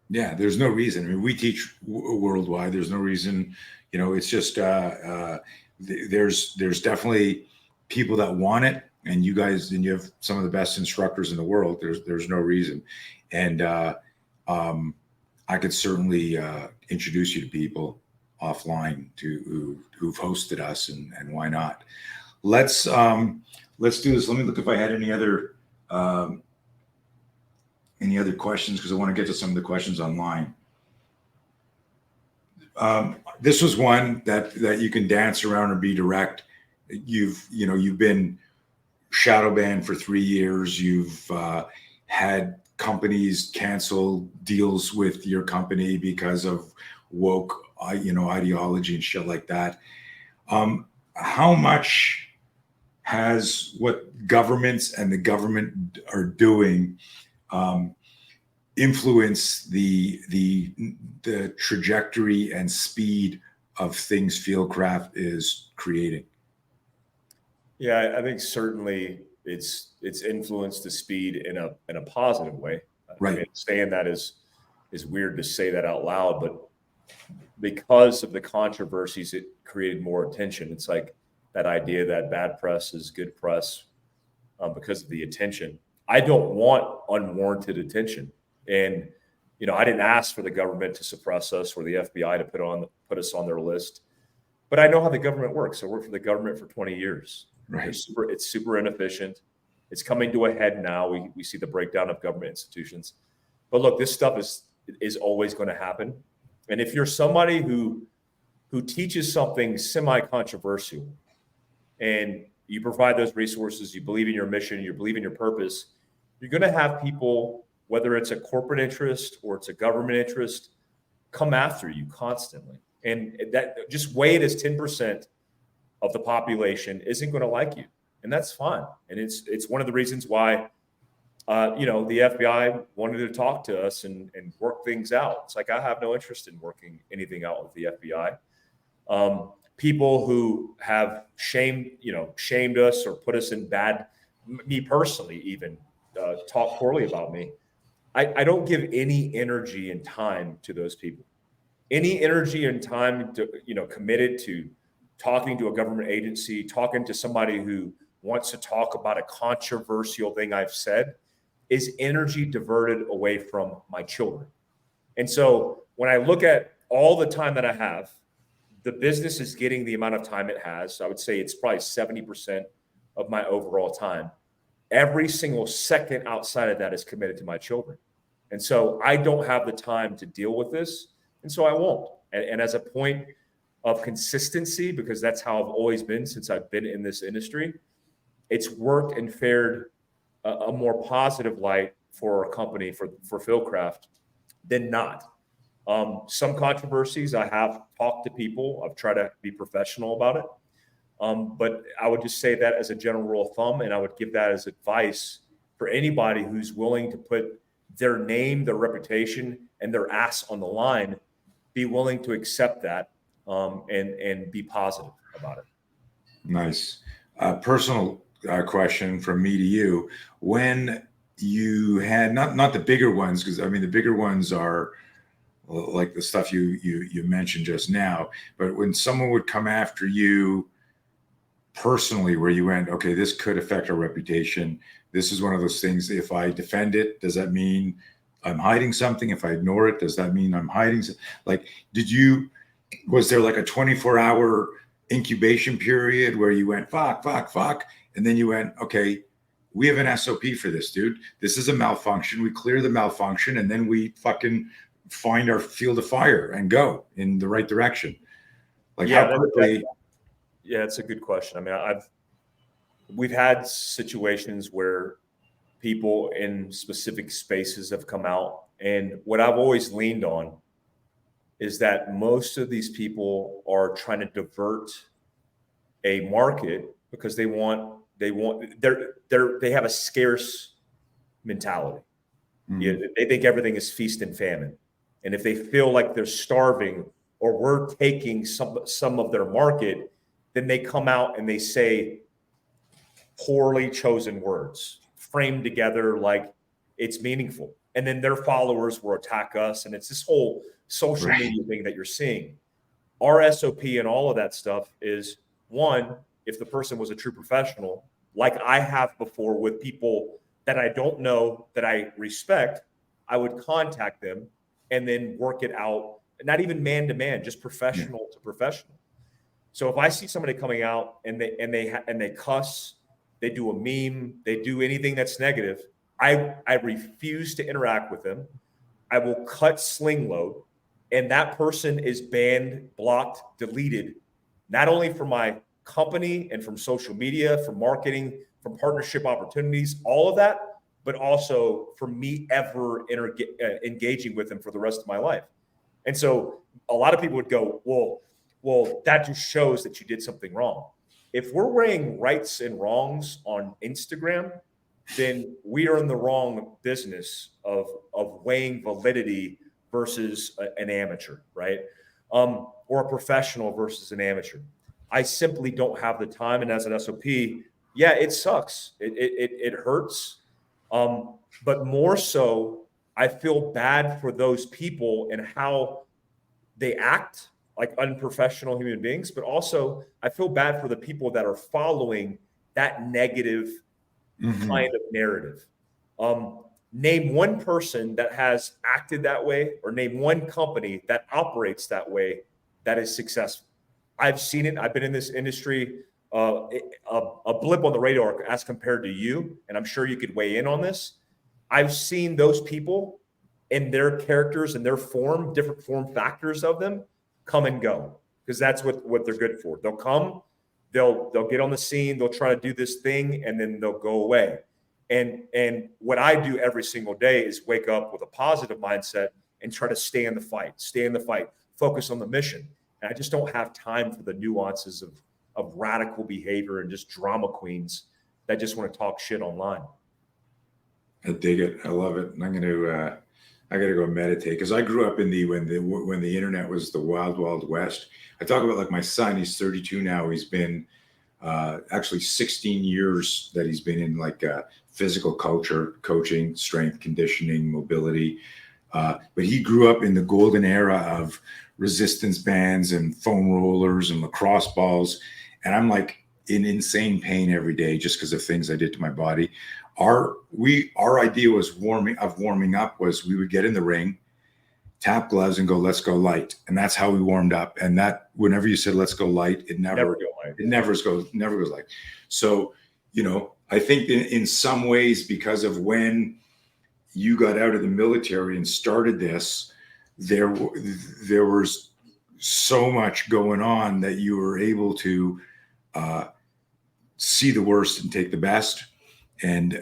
Yeah, there's no reason. I mean, we teach worldwide. There's no reason, you know, it's just there's definitely people that want it, and you guys, and you have some of the best instructors in the world. There's no reason. And I could certainly introduce you to people offline who've hosted us, and why not? Let's do this. Let me look if I had any other questions, because I want to get to some of the questions online. This was one that you can dance around or be direct. You've been shadow banned for 3 years. You've had companies cancel deals with your company because of woke ideology and shit like that. How much has what governments and the government are doing influence the trajectory and speed of things Fieldcraft is creating? Yeah, I think certainly it's influenced the speed in a positive way. Right. I mean, saying that is weird to say that out loud, but because of the controversies, it created more attention. It's like that idea that bad press is good press because of the attention. I don't want unwarranted attention. And, you know, I didn't ask for the government to suppress us or the FBI to put us on their list. But I know how the government works. I worked for the government for 20 years. Right. It's super inefficient. It's coming to a head now. We see the breakdown of government institutions. But look, this stuff is always going to happen. And if you're somebody who teaches something semi-controversial and you provide those resources, you believe in your mission, you believe in your purpose, you're going to have people, whether it's a corporate interest or it's a government interest, come after you constantly. And that, just weigh it as 10% of the population isn't going to like you. And that's fine. And it's one of the reasons why, the FBI wanted to talk to us and work things out. It's like, I have no interest in working anything out with the FBI. People who have shamed us or put us in bad, me personally even, talk poorly about me. I don't give any energy and time to those people. Any energy and time to, committed to talking to a government agency, talking to somebody who wants to talk about a controversial thing I've said, is energy diverted away from my children. And so when I look at all the time that I have, the business is getting the amount of time it has. So I would say it's probably 70% of my overall time. Every single second outside of that is committed to my children. And so I don't have the time to deal with this. And so I won't. And as a point of consistency, because that's how I've always been since I've been in this industry, it's worked and fared a more positive light for a company, for Fieldcraft, than not. Some controversies, I have talked to people. I've tried to be professional about it. But I would just say that as a general rule of thumb, and I would give that as advice for anybody who's willing to put their name, their reputation, and their ass on the line, be willing to accept that and be positive about it. Nice. Personal question from me to you. When you had not the bigger ones, because I mean the bigger ones are like the stuff you mentioned just now, but when someone would come after you personally, where you went, okay, this could affect our reputation. This is one of those things. If I defend it, does that mean I'm hiding something? If I ignore it, does that mean I'm hiding? Like, was there like a 24-hour incubation period where you went, fuck. And then you went, okay, we have an SOP for this, dude. This is a malfunction. We clear the malfunction and then we fucking find our field of fire and go in the right direction. Like Yeah, how quickly? Yeah, it's a good question. I mean, we've had situations where people in specific spaces have come out, and what I've always leaned on is that most of these people are trying to divert a market because they have a scarce mentality. Mm-hmm. Yeah, they think everything is feast and famine, and if they feel like they're starving or we're taking some of their market, then they come out and they say poorly chosen words framed together like it's meaningful, and then their followers will attack us, and it's this whole social media thing that you're seeing. Our SOP and all of that stuff is, one, if the person was a true professional, like I have before with people that I don't know, that I respect, I would contact them and then work it out, not even man to man, just professional to professional. So if I see somebody coming out and they cuss, they do a meme, they do anything that's negative, I refuse to interact with them. I will cut sling load, and that person is banned, blocked, deleted, not only from my company and from social media, from marketing, from partnership opportunities, all of that, but also from me ever engaging with them for the rest of my life. And so a lot of people would go, well, that just shows that you did something wrong. If we're weighing rights and wrongs on Instagram, then we are in the wrong business of weighing validity versus an amateur, right? Or a professional versus an amateur. I simply don't have the time. And as an SOP, yeah, it sucks. It hurts. But more so, I feel bad for those people and how they act like unprofessional human beings, but also I feel bad for the people that are following that negative kind of narrative. Name one person that has acted that way, or name one company that operates that way that is successful. I've seen it. I've been in this industry, a blip on the radar as compared to you, and I'm sure you could weigh in on this. I've seen those people and their characters and their form, different form factors of them, come and go, because that's what they're good for. They'll come, they'll get on the scene, they'll try to do this thing, and then they'll go away. And what I do every single day is wake up with a positive mindset and try to stay in the fight, focus on the mission. And I just don't have time for the nuances of radical behavior and just drama queens that just want to talk shit online. I dig it. I love it. And I got to go meditate, because I grew up in when the internet was the wild, wild west. I talk about, like, my son, he's 32 now. He's been actually 16 years that he's been in, like, physical culture, coaching, strength, conditioning, mobility. But he grew up in the golden era of resistance bands and foam rollers and lacrosse balls. And I'm, like, in insane pain every day just because of things I did to my body. Our idea was warming up was we would get in the ring, tap gloves, and go, let's go light. And that's how we warmed up. And that, whenever you said let's go light, it never goes light. So, I think in some ways, because of when you got out of the military and started this, there was so much going on that you were able to see the worst and take the best. And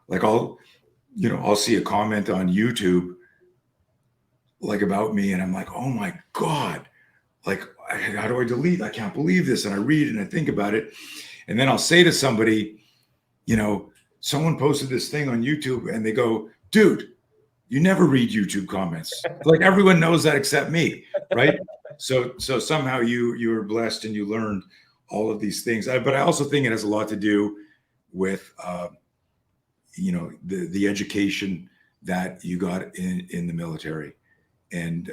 like I'll see a comment on YouTube, like, about me, and I'm like, oh my God, like, how do I delete? I can't believe this. And I read and I think about it. And then I'll say to somebody, someone posted this thing on YouTube, and they go, dude, you never read YouTube comments. Like, everyone knows that except me, right? So somehow you were blessed and you learned all of these things. But I also think it has a lot to do with the education that you got in the military, and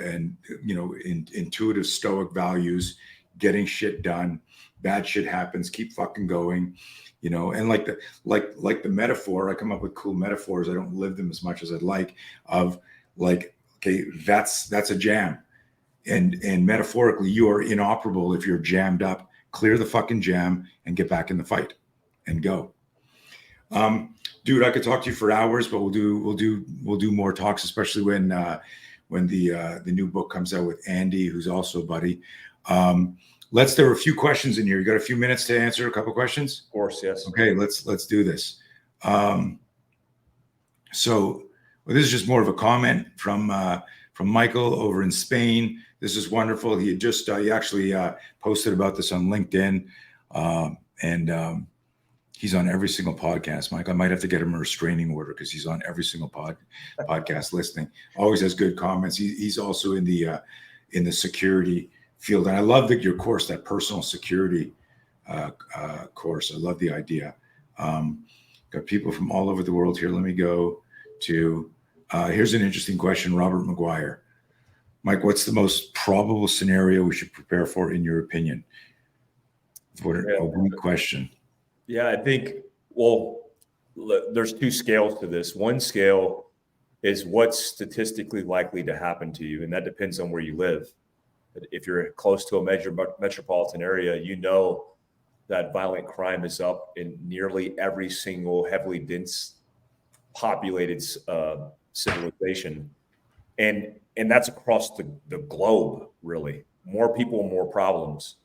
intuitive stoic values, getting shit done. Bad shit happens, keep fucking going, and like the metaphor, I come up with cool metaphors, I don't live them as much as I'd like, of, like, okay, that's a jam. and metaphorically, you are inoperable if you're jammed up. Clear the fucking jam and get back in the fight and go. Dude, I could talk to you for hours, but we'll do more talks, especially when the new book comes out with Andy, who's also a buddy. There are a few questions in here. You got a few minutes to answer a couple questions? Of course, yes. Okay, let's do this. So this is just more of a comment from Michael over in Spain. This is wonderful. He had just he actually posted about this on LinkedIn, and he's on every single podcast. Mike, I might have to get him a restraining order because he's on every single podcast listening. Always has good comments. He's also in the security field, and I love your course, that personal security course. I love the idea. Got people from all over the world here. Let me go to. Here's an interesting question, Robert McGuire. Mike, what's the most probable scenario we should prepare for, in your opinion? What a great question. Yeah, I think, well, there's two scales to this. One scale is what's statistically likely to happen to you, and that depends on where you live. If you're close to a major metropolitan area, you know that violent crime is up in nearly every single heavily dense populated civilization. And that's across the globe, really. More people, more problems.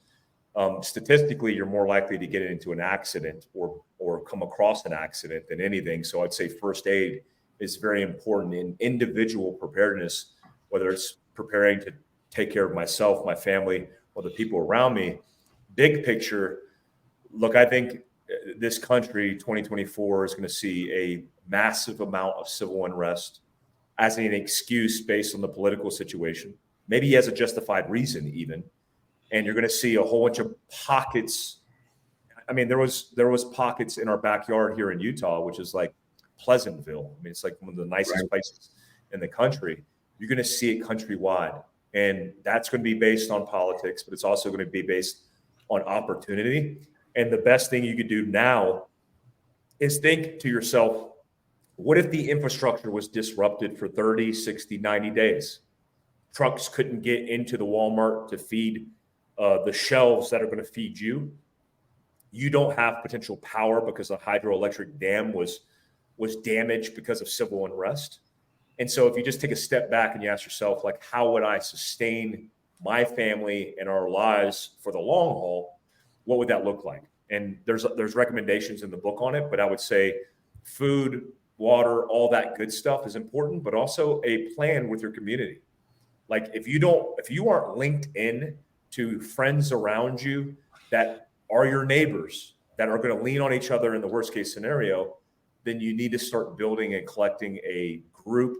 Statistically, you're more likely to get into an accident or come across an accident than anything. So I'd say first aid is very important in individual preparedness, whether it's preparing to take care of myself, my family, or the people around me. Big picture, look, I think this country, 2024, is going to see a massive amount of civil unrest as an excuse based on the political situation, maybe as a justified reason even. And you're going to see a whole bunch of pockets. I mean, there was pockets in our backyard here in Utah, which is like Pleasantville. I mean, it's like one of the nicest places in the country. You're going to see it countrywide. And that's going to be based on politics, but it's also going to be based on opportunity. And the best thing you could do now is think to yourself, what if the infrastructure was disrupted for 30, 60, 90 days? Trucks couldn't get into the Walmart to feed the shelves that are going to feed you. You don't have potential power because a hydroelectric dam was damaged because of civil unrest. And so if you just take a step back and you ask yourself, like, how would I sustain my family and our lives for the long haul? What would that look like? And there's recommendations in the book on it, but I would say food, water, all that good stuff is important, but also a plan with your community. Like if you aren't linked in to friends around you that are your neighbors, that are going to lean on each other in the worst case scenario, then you need to start building and collecting a group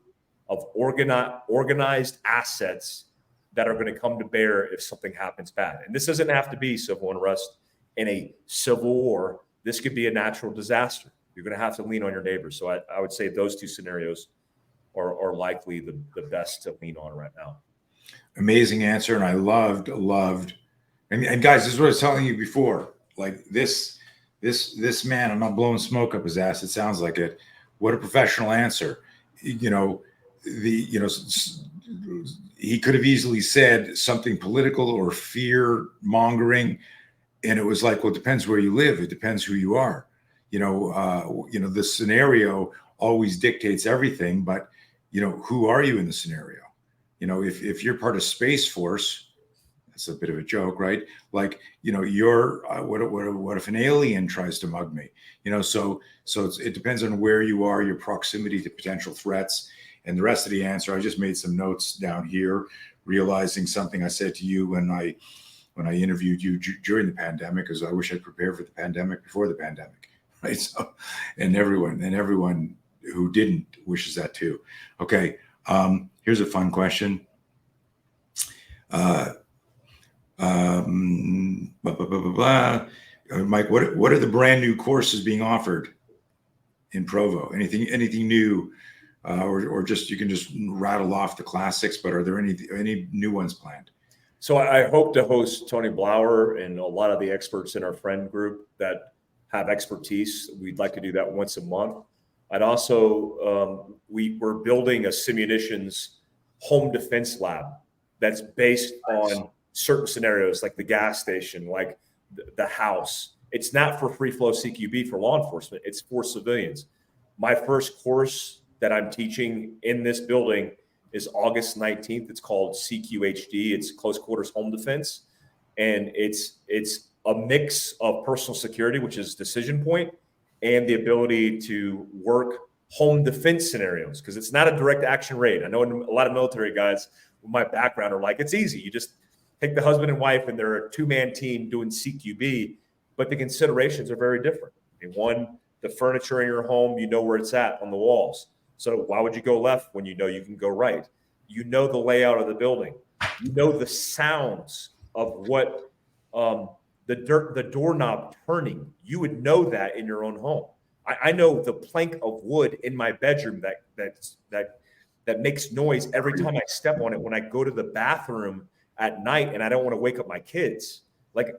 of organized assets that are going to come to bear if something happens bad. And this doesn't have to be civil unrest in a civil war. This could be a natural disaster. You're going to have to lean on your neighbors. So I would say those two scenarios are likely the best to lean on right now. Amazing answer. And I loved, and guys, this is what I was telling you before. Like this man, I'm not blowing smoke up his ass. It sounds like it. What a professional answer. He could have easily said something political or fear mongering. And it was like, well, it depends where you live. It depends who you are. The scenario always dictates everything, but who are you in the scenario? If you're part of Space Force, that's a bit of a joke, right? Like, you're what if an alien tries to mug me? So it depends on where you are, your proximity to potential threats, and the rest of the answer. I just made some notes down here, realizing something I said to you when I interviewed you during the pandemic, because I wish I'd prepared for the pandemic before the pandemic, right? So, and everyone who didn't wishes that too. Okay, here's a fun question. Mike, what are the brand new courses being offered in Provo? Anything new, or just you can just rattle off the classics? But are there any new ones planned? So I hope to host Tony Blauer and a lot of the experts in our friend group that have expertise. We'd like to do that once a month. I'd also we're building a simunitions home defense lab. that's based Nice. on certain scenarios, like the gas station, like the house. It's not for free flow CQB for law enforcement. It's for civilians. My first course that I'm teaching in this building is August 19th. It's called CQHD. It's close quarters home defense. And it's a mix of personal security, which is decision point, and the ability to work home defense scenarios, because it's not a direct action raid. I know a lot of military guys with my background are like, it's easy. You just take the husband and wife and they're a two-man team doing CQB, but the considerations are very different. I mean, one, the furniture in your home, you know where it's at on the walls. So why would you go left when you know you can go right? You know the layout of the building. You know the sounds of what the doorknob turning. You would know that in your own home. I know the plank of wood in my bedroom that makes noise every time I step on it when I go to the bathroom at night and I don't want to wake up my kids. Like,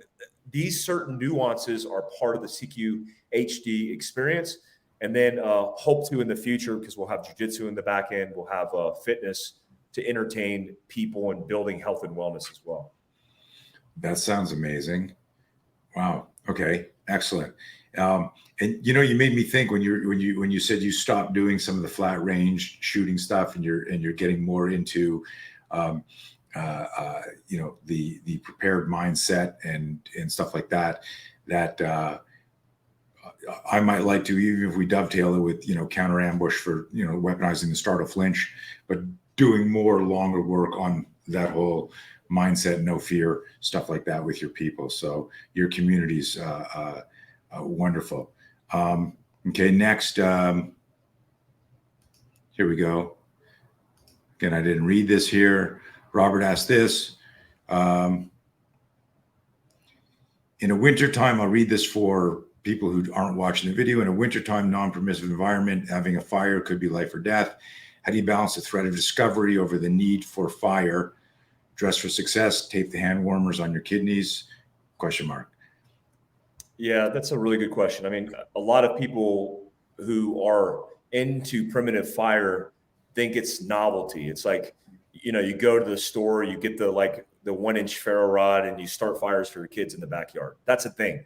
these certain nuances are part of the CQHD experience. And then hope to in the future, because we'll have jiu-jitsu in the back end, we'll have fitness to entertain people and building health and wellness as well. That sounds amazing. Wow. Okay. Excellent. And you made me think when you said you stopped doing some of the flat range shooting stuff and you're getting more into the prepared mindset and stuff like that I might like to, even if we dovetail it with counter ambush for weaponizing the startle flinch, but doing more longer work on that whole mindset, no fear, stuff like that with your people. So your community's wonderful. Okay, next, here we go. Again, I didn't read this here. Robert asked this. In a wintertime, I'll read this for people who aren't watching the video. In a wintertime, non-permissive environment, having a fire could be life or death. How do you balance the threat of discovery over the need for fire? Dress for success, tape the hand warmers on your kidneys? ? Yeah, that's a really good question. I mean, a lot of people who are into primitive fire think it's novelty. It's like, you go to the store, you get the 1-inch ferro rod and you start fires for your kids in the backyard. That's a thing.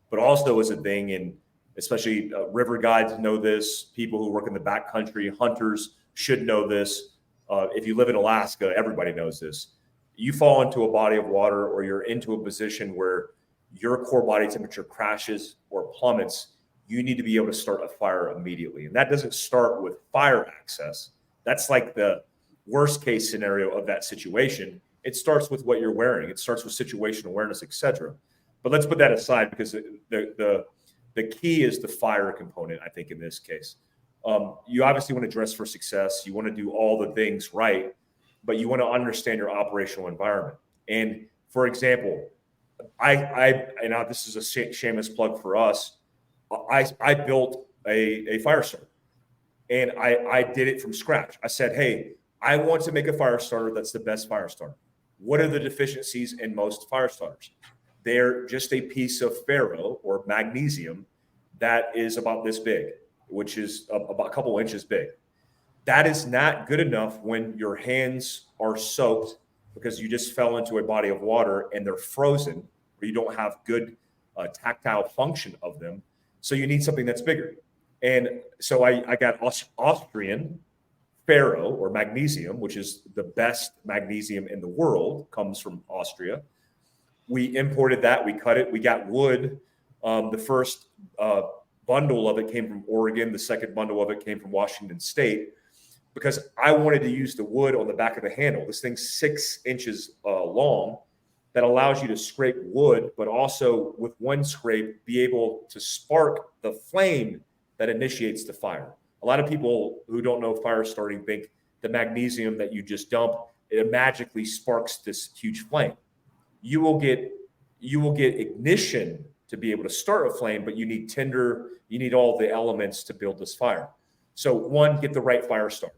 But also is a thing, and especially river guides know this, people who work in the backcountry, hunters should know this. If you live in Alaska, everybody knows this. You fall into a body of water or you're into a position where your core body temperature crashes or plummets, you need to be able to start a fire immediately. And that doesn't start with fire access. That's like the worst case scenario of that situation. It starts with what you're wearing. It starts with situational awareness, etc. But let's put that aside, because the key is the fire component, I think, in this case. You obviously want to dress for success. You want to do all the things right, but you want to understand your operational environment. And for example, this is a shameless plug for us. I built a fire starter, and I did it from scratch. I said, hey, I want to make a fire starter that's the best fire starter. What are the deficiencies in most fire starters? They're just a piece of ferro or magnesium that is about this big, which is about a couple inches big. That is not good enough when your hands are soaked because you just fell into a body of water and they're frozen, or you don't have good tactile function of them. So you need something that's bigger. And so I got Austrian ferro or magnesium, which is the best magnesium in the world, comes from Austria. We imported that, we cut it, we got wood. The first bundle of it came from Oregon. The second bundle of it came from Washington State, because I wanted to use the wood on the back of the handle. This thing's 6 inches long that allows you to scrape wood, but also with one scrape, be able to spark the flame that initiates the fire. A lot of people who don't know fire starting think the magnesium that you just dump, it magically sparks this huge flame. You will get ignition to be able to start a flame, but you need tinder, you need all the elements to build this fire. So one, get the right fire starter.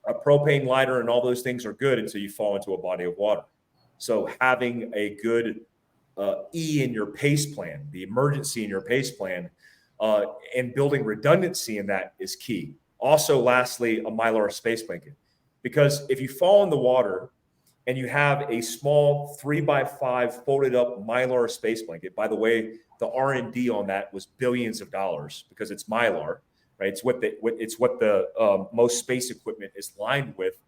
A propane lighter and all those things are good until you fall into a body of water. So having a good E in your PACE plan, the emergency in your PACE plan, and building redundancy in that is key. Also, lastly, a Mylar space blanket. Because if you fall in the water and you have a small 3x5 folded up Mylar space blanket. By the way, the R&D on that was billions of dollars because it's Mylar, right? It's what the most space equipment is lined with,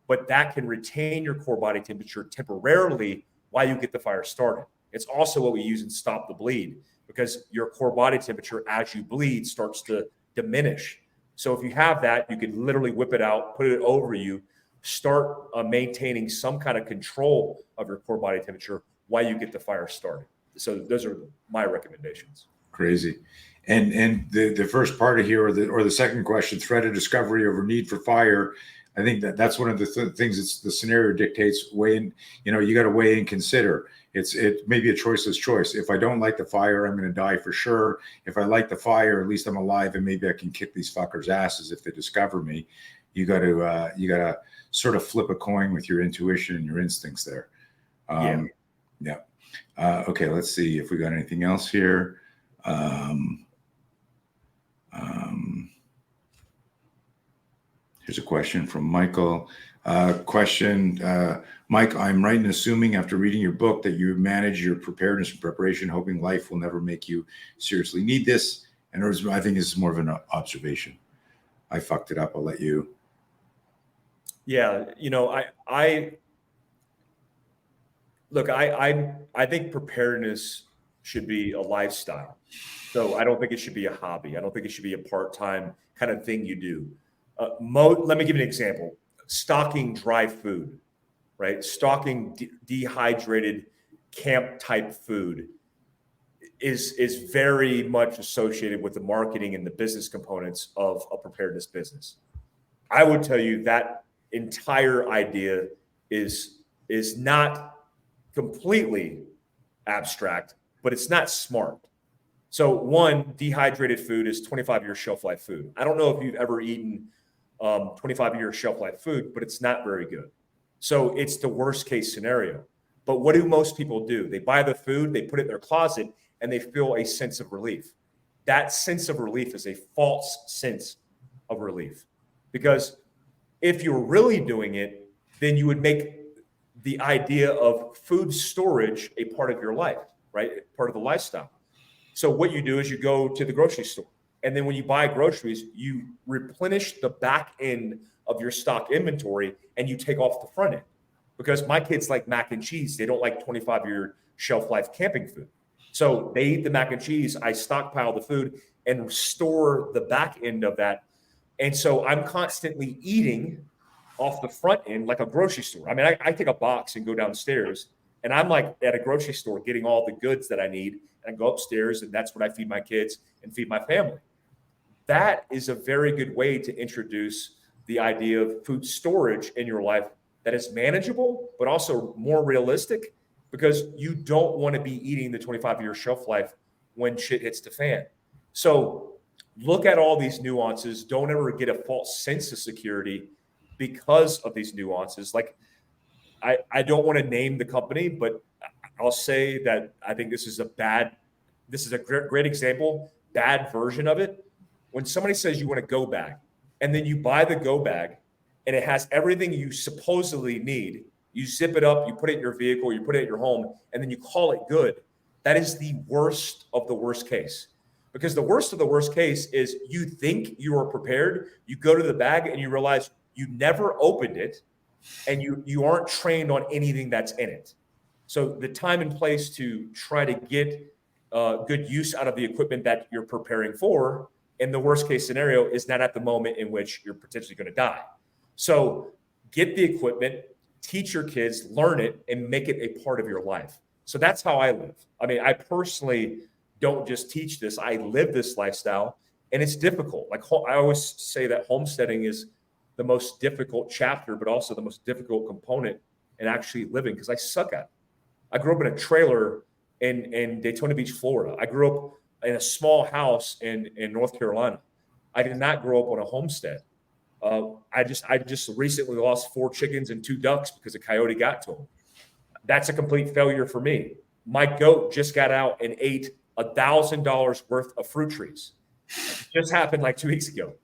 but that can retain your core body temperature temporarily while you get the fire started. It's also what we use in Stop the Bleed, because your core body temperature as you bleed starts to diminish. So if you have that, you can literally whip it out, put it over you, start maintaining some kind of control of your core body temperature while you get the fire started. So those are my recommendations. Crazy. And the first part of here, or the second question, threat of discovery over need for fire. I think that's one of the things that's the scenario dictates. You got to weigh and consider. It may be a choiceless choice. If I don't like the fire, I'm going to die for sure. If I like the fire, at least I'm alive, and maybe I can kick these fuckers' asses if they discover me. You got to sort of flip a coin with your intuition and your instincts there. Yeah. Okay, let's see if we got anything else here. Here's a question from Michael. Mike, I'm right in assuming after reading your book that you manage your preparedness and preparation, hoping life will never make you seriously need this. And I think this is more of an observation. I fucked it up. I'll let you. Yeah, I think preparedness should be a lifestyle. So I don't think it should be a hobby. I don't think it should be a part-time kind of thing you do. Let me give you an example. Stocking dry food, right? Stocking dehydrated camp type food is very much associated with the marketing and the business components of a preparedness business. I would tell you that entire idea is not completely abstract, but it's not smart. So one, dehydrated food is 25-year shelf life food. I don't know if you've ever eaten 25-year shelf life food, but it's not very good. So it's the worst case scenario. But what do most people do? They buy the food, they put it in their closet, and they feel a sense of relief. That sense of relief is a false sense of relief. Because if you're really doing it, then you would make the idea of food storage a part of your life, right? Part of the lifestyle. So what you do is you go to the grocery store, and then when you buy groceries, you replenish the back end of your stock inventory and you take off the front end. Because my kids like mac and cheese. They don't like 25-year shelf life camping food. So they eat the mac and cheese. I stockpile the food and store the back end of that. And so I'm constantly eating off the front end like a grocery store. I mean, I take a box and go downstairs, and I'm like at a grocery store getting all the goods that I need, and I go upstairs, and that's what I feed my kids and feed my family. That is a very good way to introduce the idea of food storage in your life that is manageable, but also more realistic, because you don't want to be eating the 25-year shelf life when shit hits the fan. So look at all these nuances. Don't ever get a false sense of security because of these nuances. Like, I don't want to name the company, but I'll say that I think this is a great example, bad version of it. When somebody says you want a go bag, and then you buy the go bag and it has everything you supposedly need, you zip it up, you put it in your vehicle, you put it at your home, and then you call it good. That is the worst of the worst case. Because the worst of the worst case is you think you are prepared, you go to the bag and you realize you never opened it, and you aren't trained on anything that's in it. So the time and place to try to get good use out of the equipment that you're preparing for in the worst case scenario is not at the moment in which you're potentially going to die. So get the equipment, teach your kids, learn it, and make it a part of your life. So that's how I live. I mean, I personally don't just teach this. I live this lifestyle, and it's difficult. Like I always say that homesteading is the most difficult chapter, but also the most difficult component in actually living, because I suck at it. I grew up in a trailer in Daytona Beach, Florida. I grew up in a small house in North Carolina. I did not grow up on a homestead. I just recently lost 4 chickens and 2 ducks because a coyote got to them. That's a complete failure for me. My goat just got out and ate $1,000 worth of fruit trees. It just happened like 2 weeks ago.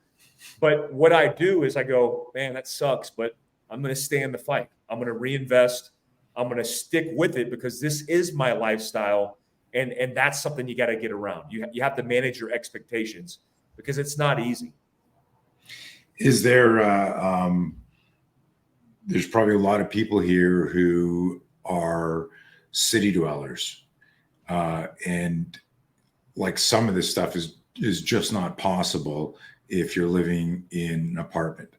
But what I do is I go, man, that sucks, but I'm going to stay in the fight. I'm going to reinvest. I'm going to stick with it because this is my lifestyle. And that's something you got to get around. You have to manage your expectations because it's not easy. Is there, there's probably a lot of people here who are city dwellers. And like some of this stuff is just not possible if you're living in an apartment.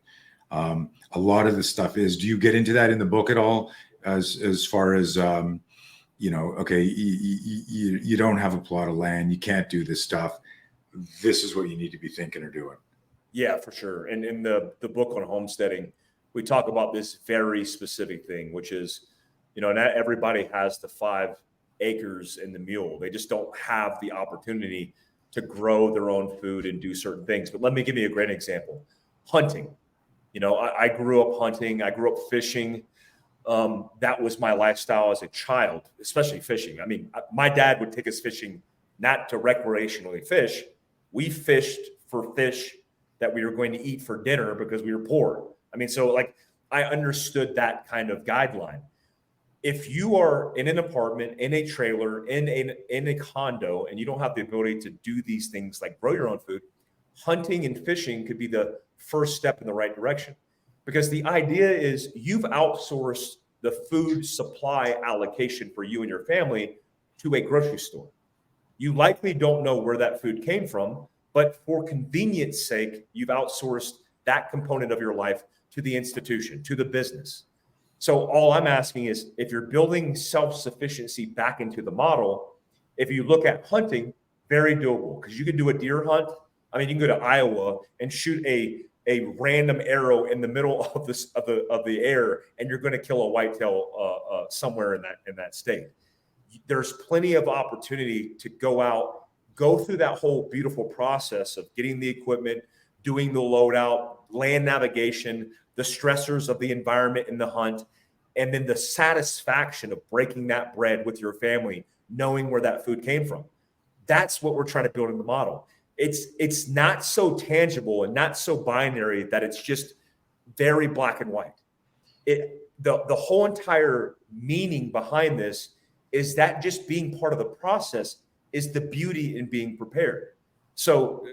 A lot of the stuff is, do you get into that in the book at all? As far as, okay, you don't have a plot of land, you can't do this stuff. This is what you need to be thinking or doing. Yeah, for sure. And in the book on homesteading, we talk about this very specific thing, which is, not everybody has the 5 acres in the mule. They just don't have the opportunity to grow their own food and do certain things. But let me give you a great example. Hunting. I grew up hunting. I grew up fishing. That was my lifestyle as a child, especially fishing. I mean, my dad would take us fishing, not to recreationally fish. We fished for fish that we were going to eat for dinner because we were poor. I mean, so like I understood that kind of guideline. If you are in an apartment, in a trailer, in a condo, and you don't have the ability to do these things like grow your own food, hunting and fishing could be the first step in the right direction. Because the idea is you've outsourced the food supply allocation for you and your family to a grocery store. You likely don't know where that food came from, but for convenience sake, you've outsourced that component of your life to the institution, to the business. So all I'm asking is, if you're building self-sufficiency back into the model, if you look at hunting, very doable, because you can do a deer hunt. I mean, you can go to Iowa and shoot a random arrow in the middle of the air, and you're going to kill a whitetail somewhere in that state. There's plenty of opportunity to go out, go through that whole beautiful process of getting the equipment, doing the loadout, land navigation, the stressors of the environment in the hunt, and then the satisfaction of breaking that bread with your family, knowing where that food came from. That's what we're trying to build in the model. It's not so tangible and not so binary that it's just very black and white. The whole entire meaning behind this is that just being part of the process is the beauty in being prepared. So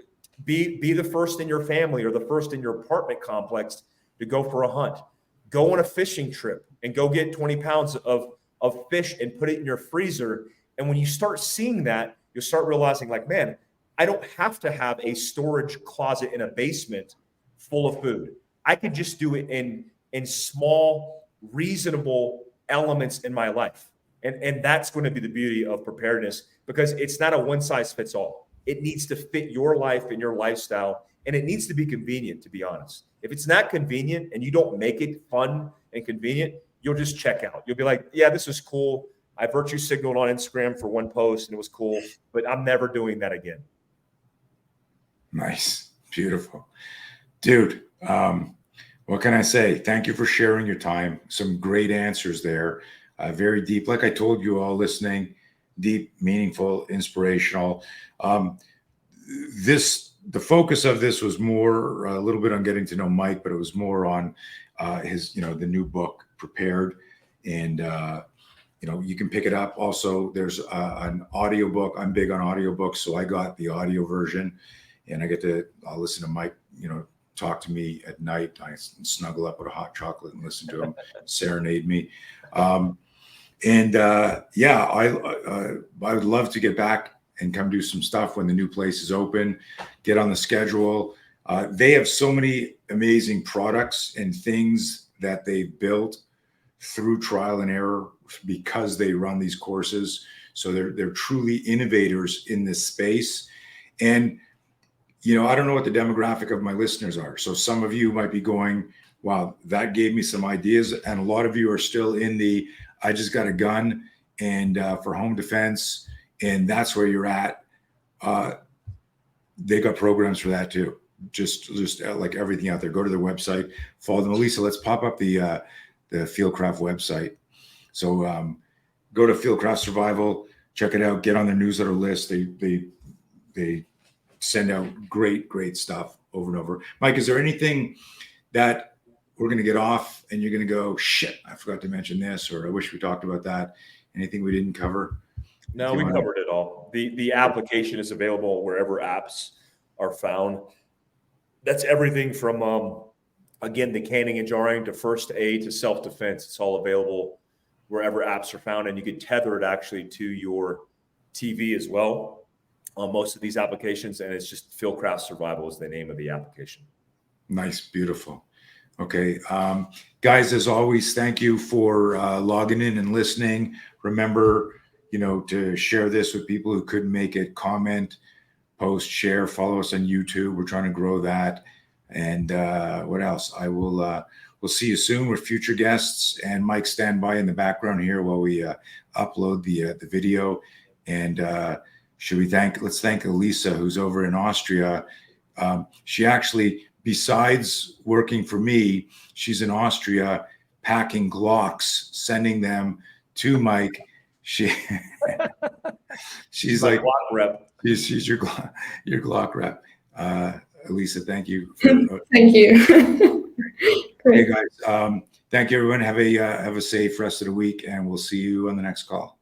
be the first in your family or the first in your apartment complex to go for a hunt. Go on a fishing trip and go get 20 pounds of fish and put it in your freezer. And when you start seeing that, you'll start realizing, like, man, I don't have to have a storage closet in a basement full of food. I could just do it in small, reasonable elements in my life. And that's going to be the beauty of preparedness, because it's not a one size fits all. It needs to fit your life and your lifestyle, and it needs to be convenient, to be honest. If it's not convenient and you don't make it fun and convenient, you'll just check out. You'll be like, yeah, this is cool. I virtue signaled on Instagram for one post and it was cool, but I'm never doing that again. Nice. Beautiful. Dude, what can I say? Thank you for sharing your time. Some great answers there. Very deep. Like I told you all listening, deep, meaningful, inspirational. The focus of this was more a little bit on getting to know Mike, but it was more on his, the new book, Prepared. And, you can pick it up. Also, there's an audiobook. I'm big on audiobooks, so I got the audio version, and I'll listen to Mike, talk to me at night. I snuggle up with a hot chocolate and listen to him serenade me. I would love to get back and come do some stuff when the new place is open, get on the schedule. They have so many amazing products and things that they've built through trial and error because they run these courses. So they're truly innovators in this space. And, I don't know what the demographic of my listeners are. So some of you might be going, wow, that gave me some ideas. And a lot of you are still in I just got a gun and for home defense. And that's where you're at. They got programs for that too. Just like everything out there. Go to their website, follow them. Elisa, let's pop up the Fieldcraft website. So go to Fieldcraft Survival, check it out, get on their newsletter list. They send out great stuff over and over. Mike, is there anything that we're going to get off and you're going to go, shit, I forgot to mention this, or I wish we talked about that. Anything we didn't cover? No, we covered it all. The application is available wherever apps are found. That's everything from, again, the canning and jarring to first aid to self-defense. It's all available wherever apps are found, and you can tether it actually to your TV as well on most of these applications, and it's just Fieldcraft Survival is the name of the application. Nice, beautiful. Okay, guys, as always, thank you for logging in and listening. Remember, to share this with people who couldn't make it. Comment, post, share, follow us on YouTube. We're trying to grow that. And what else? We'll see you soon with future guests. And Mike, stand by in the background here while we upload the video. And let's thank Elisa, who's over in Austria. She actually, besides working for me, she's in Austria packing Glocks, sending them to Mike. She's like Glock rep. She's your Glock rep. Elisa, thank you. Thank you. Hey guys, thank you everyone. Have a safe rest of the week, and we'll see you on the next call.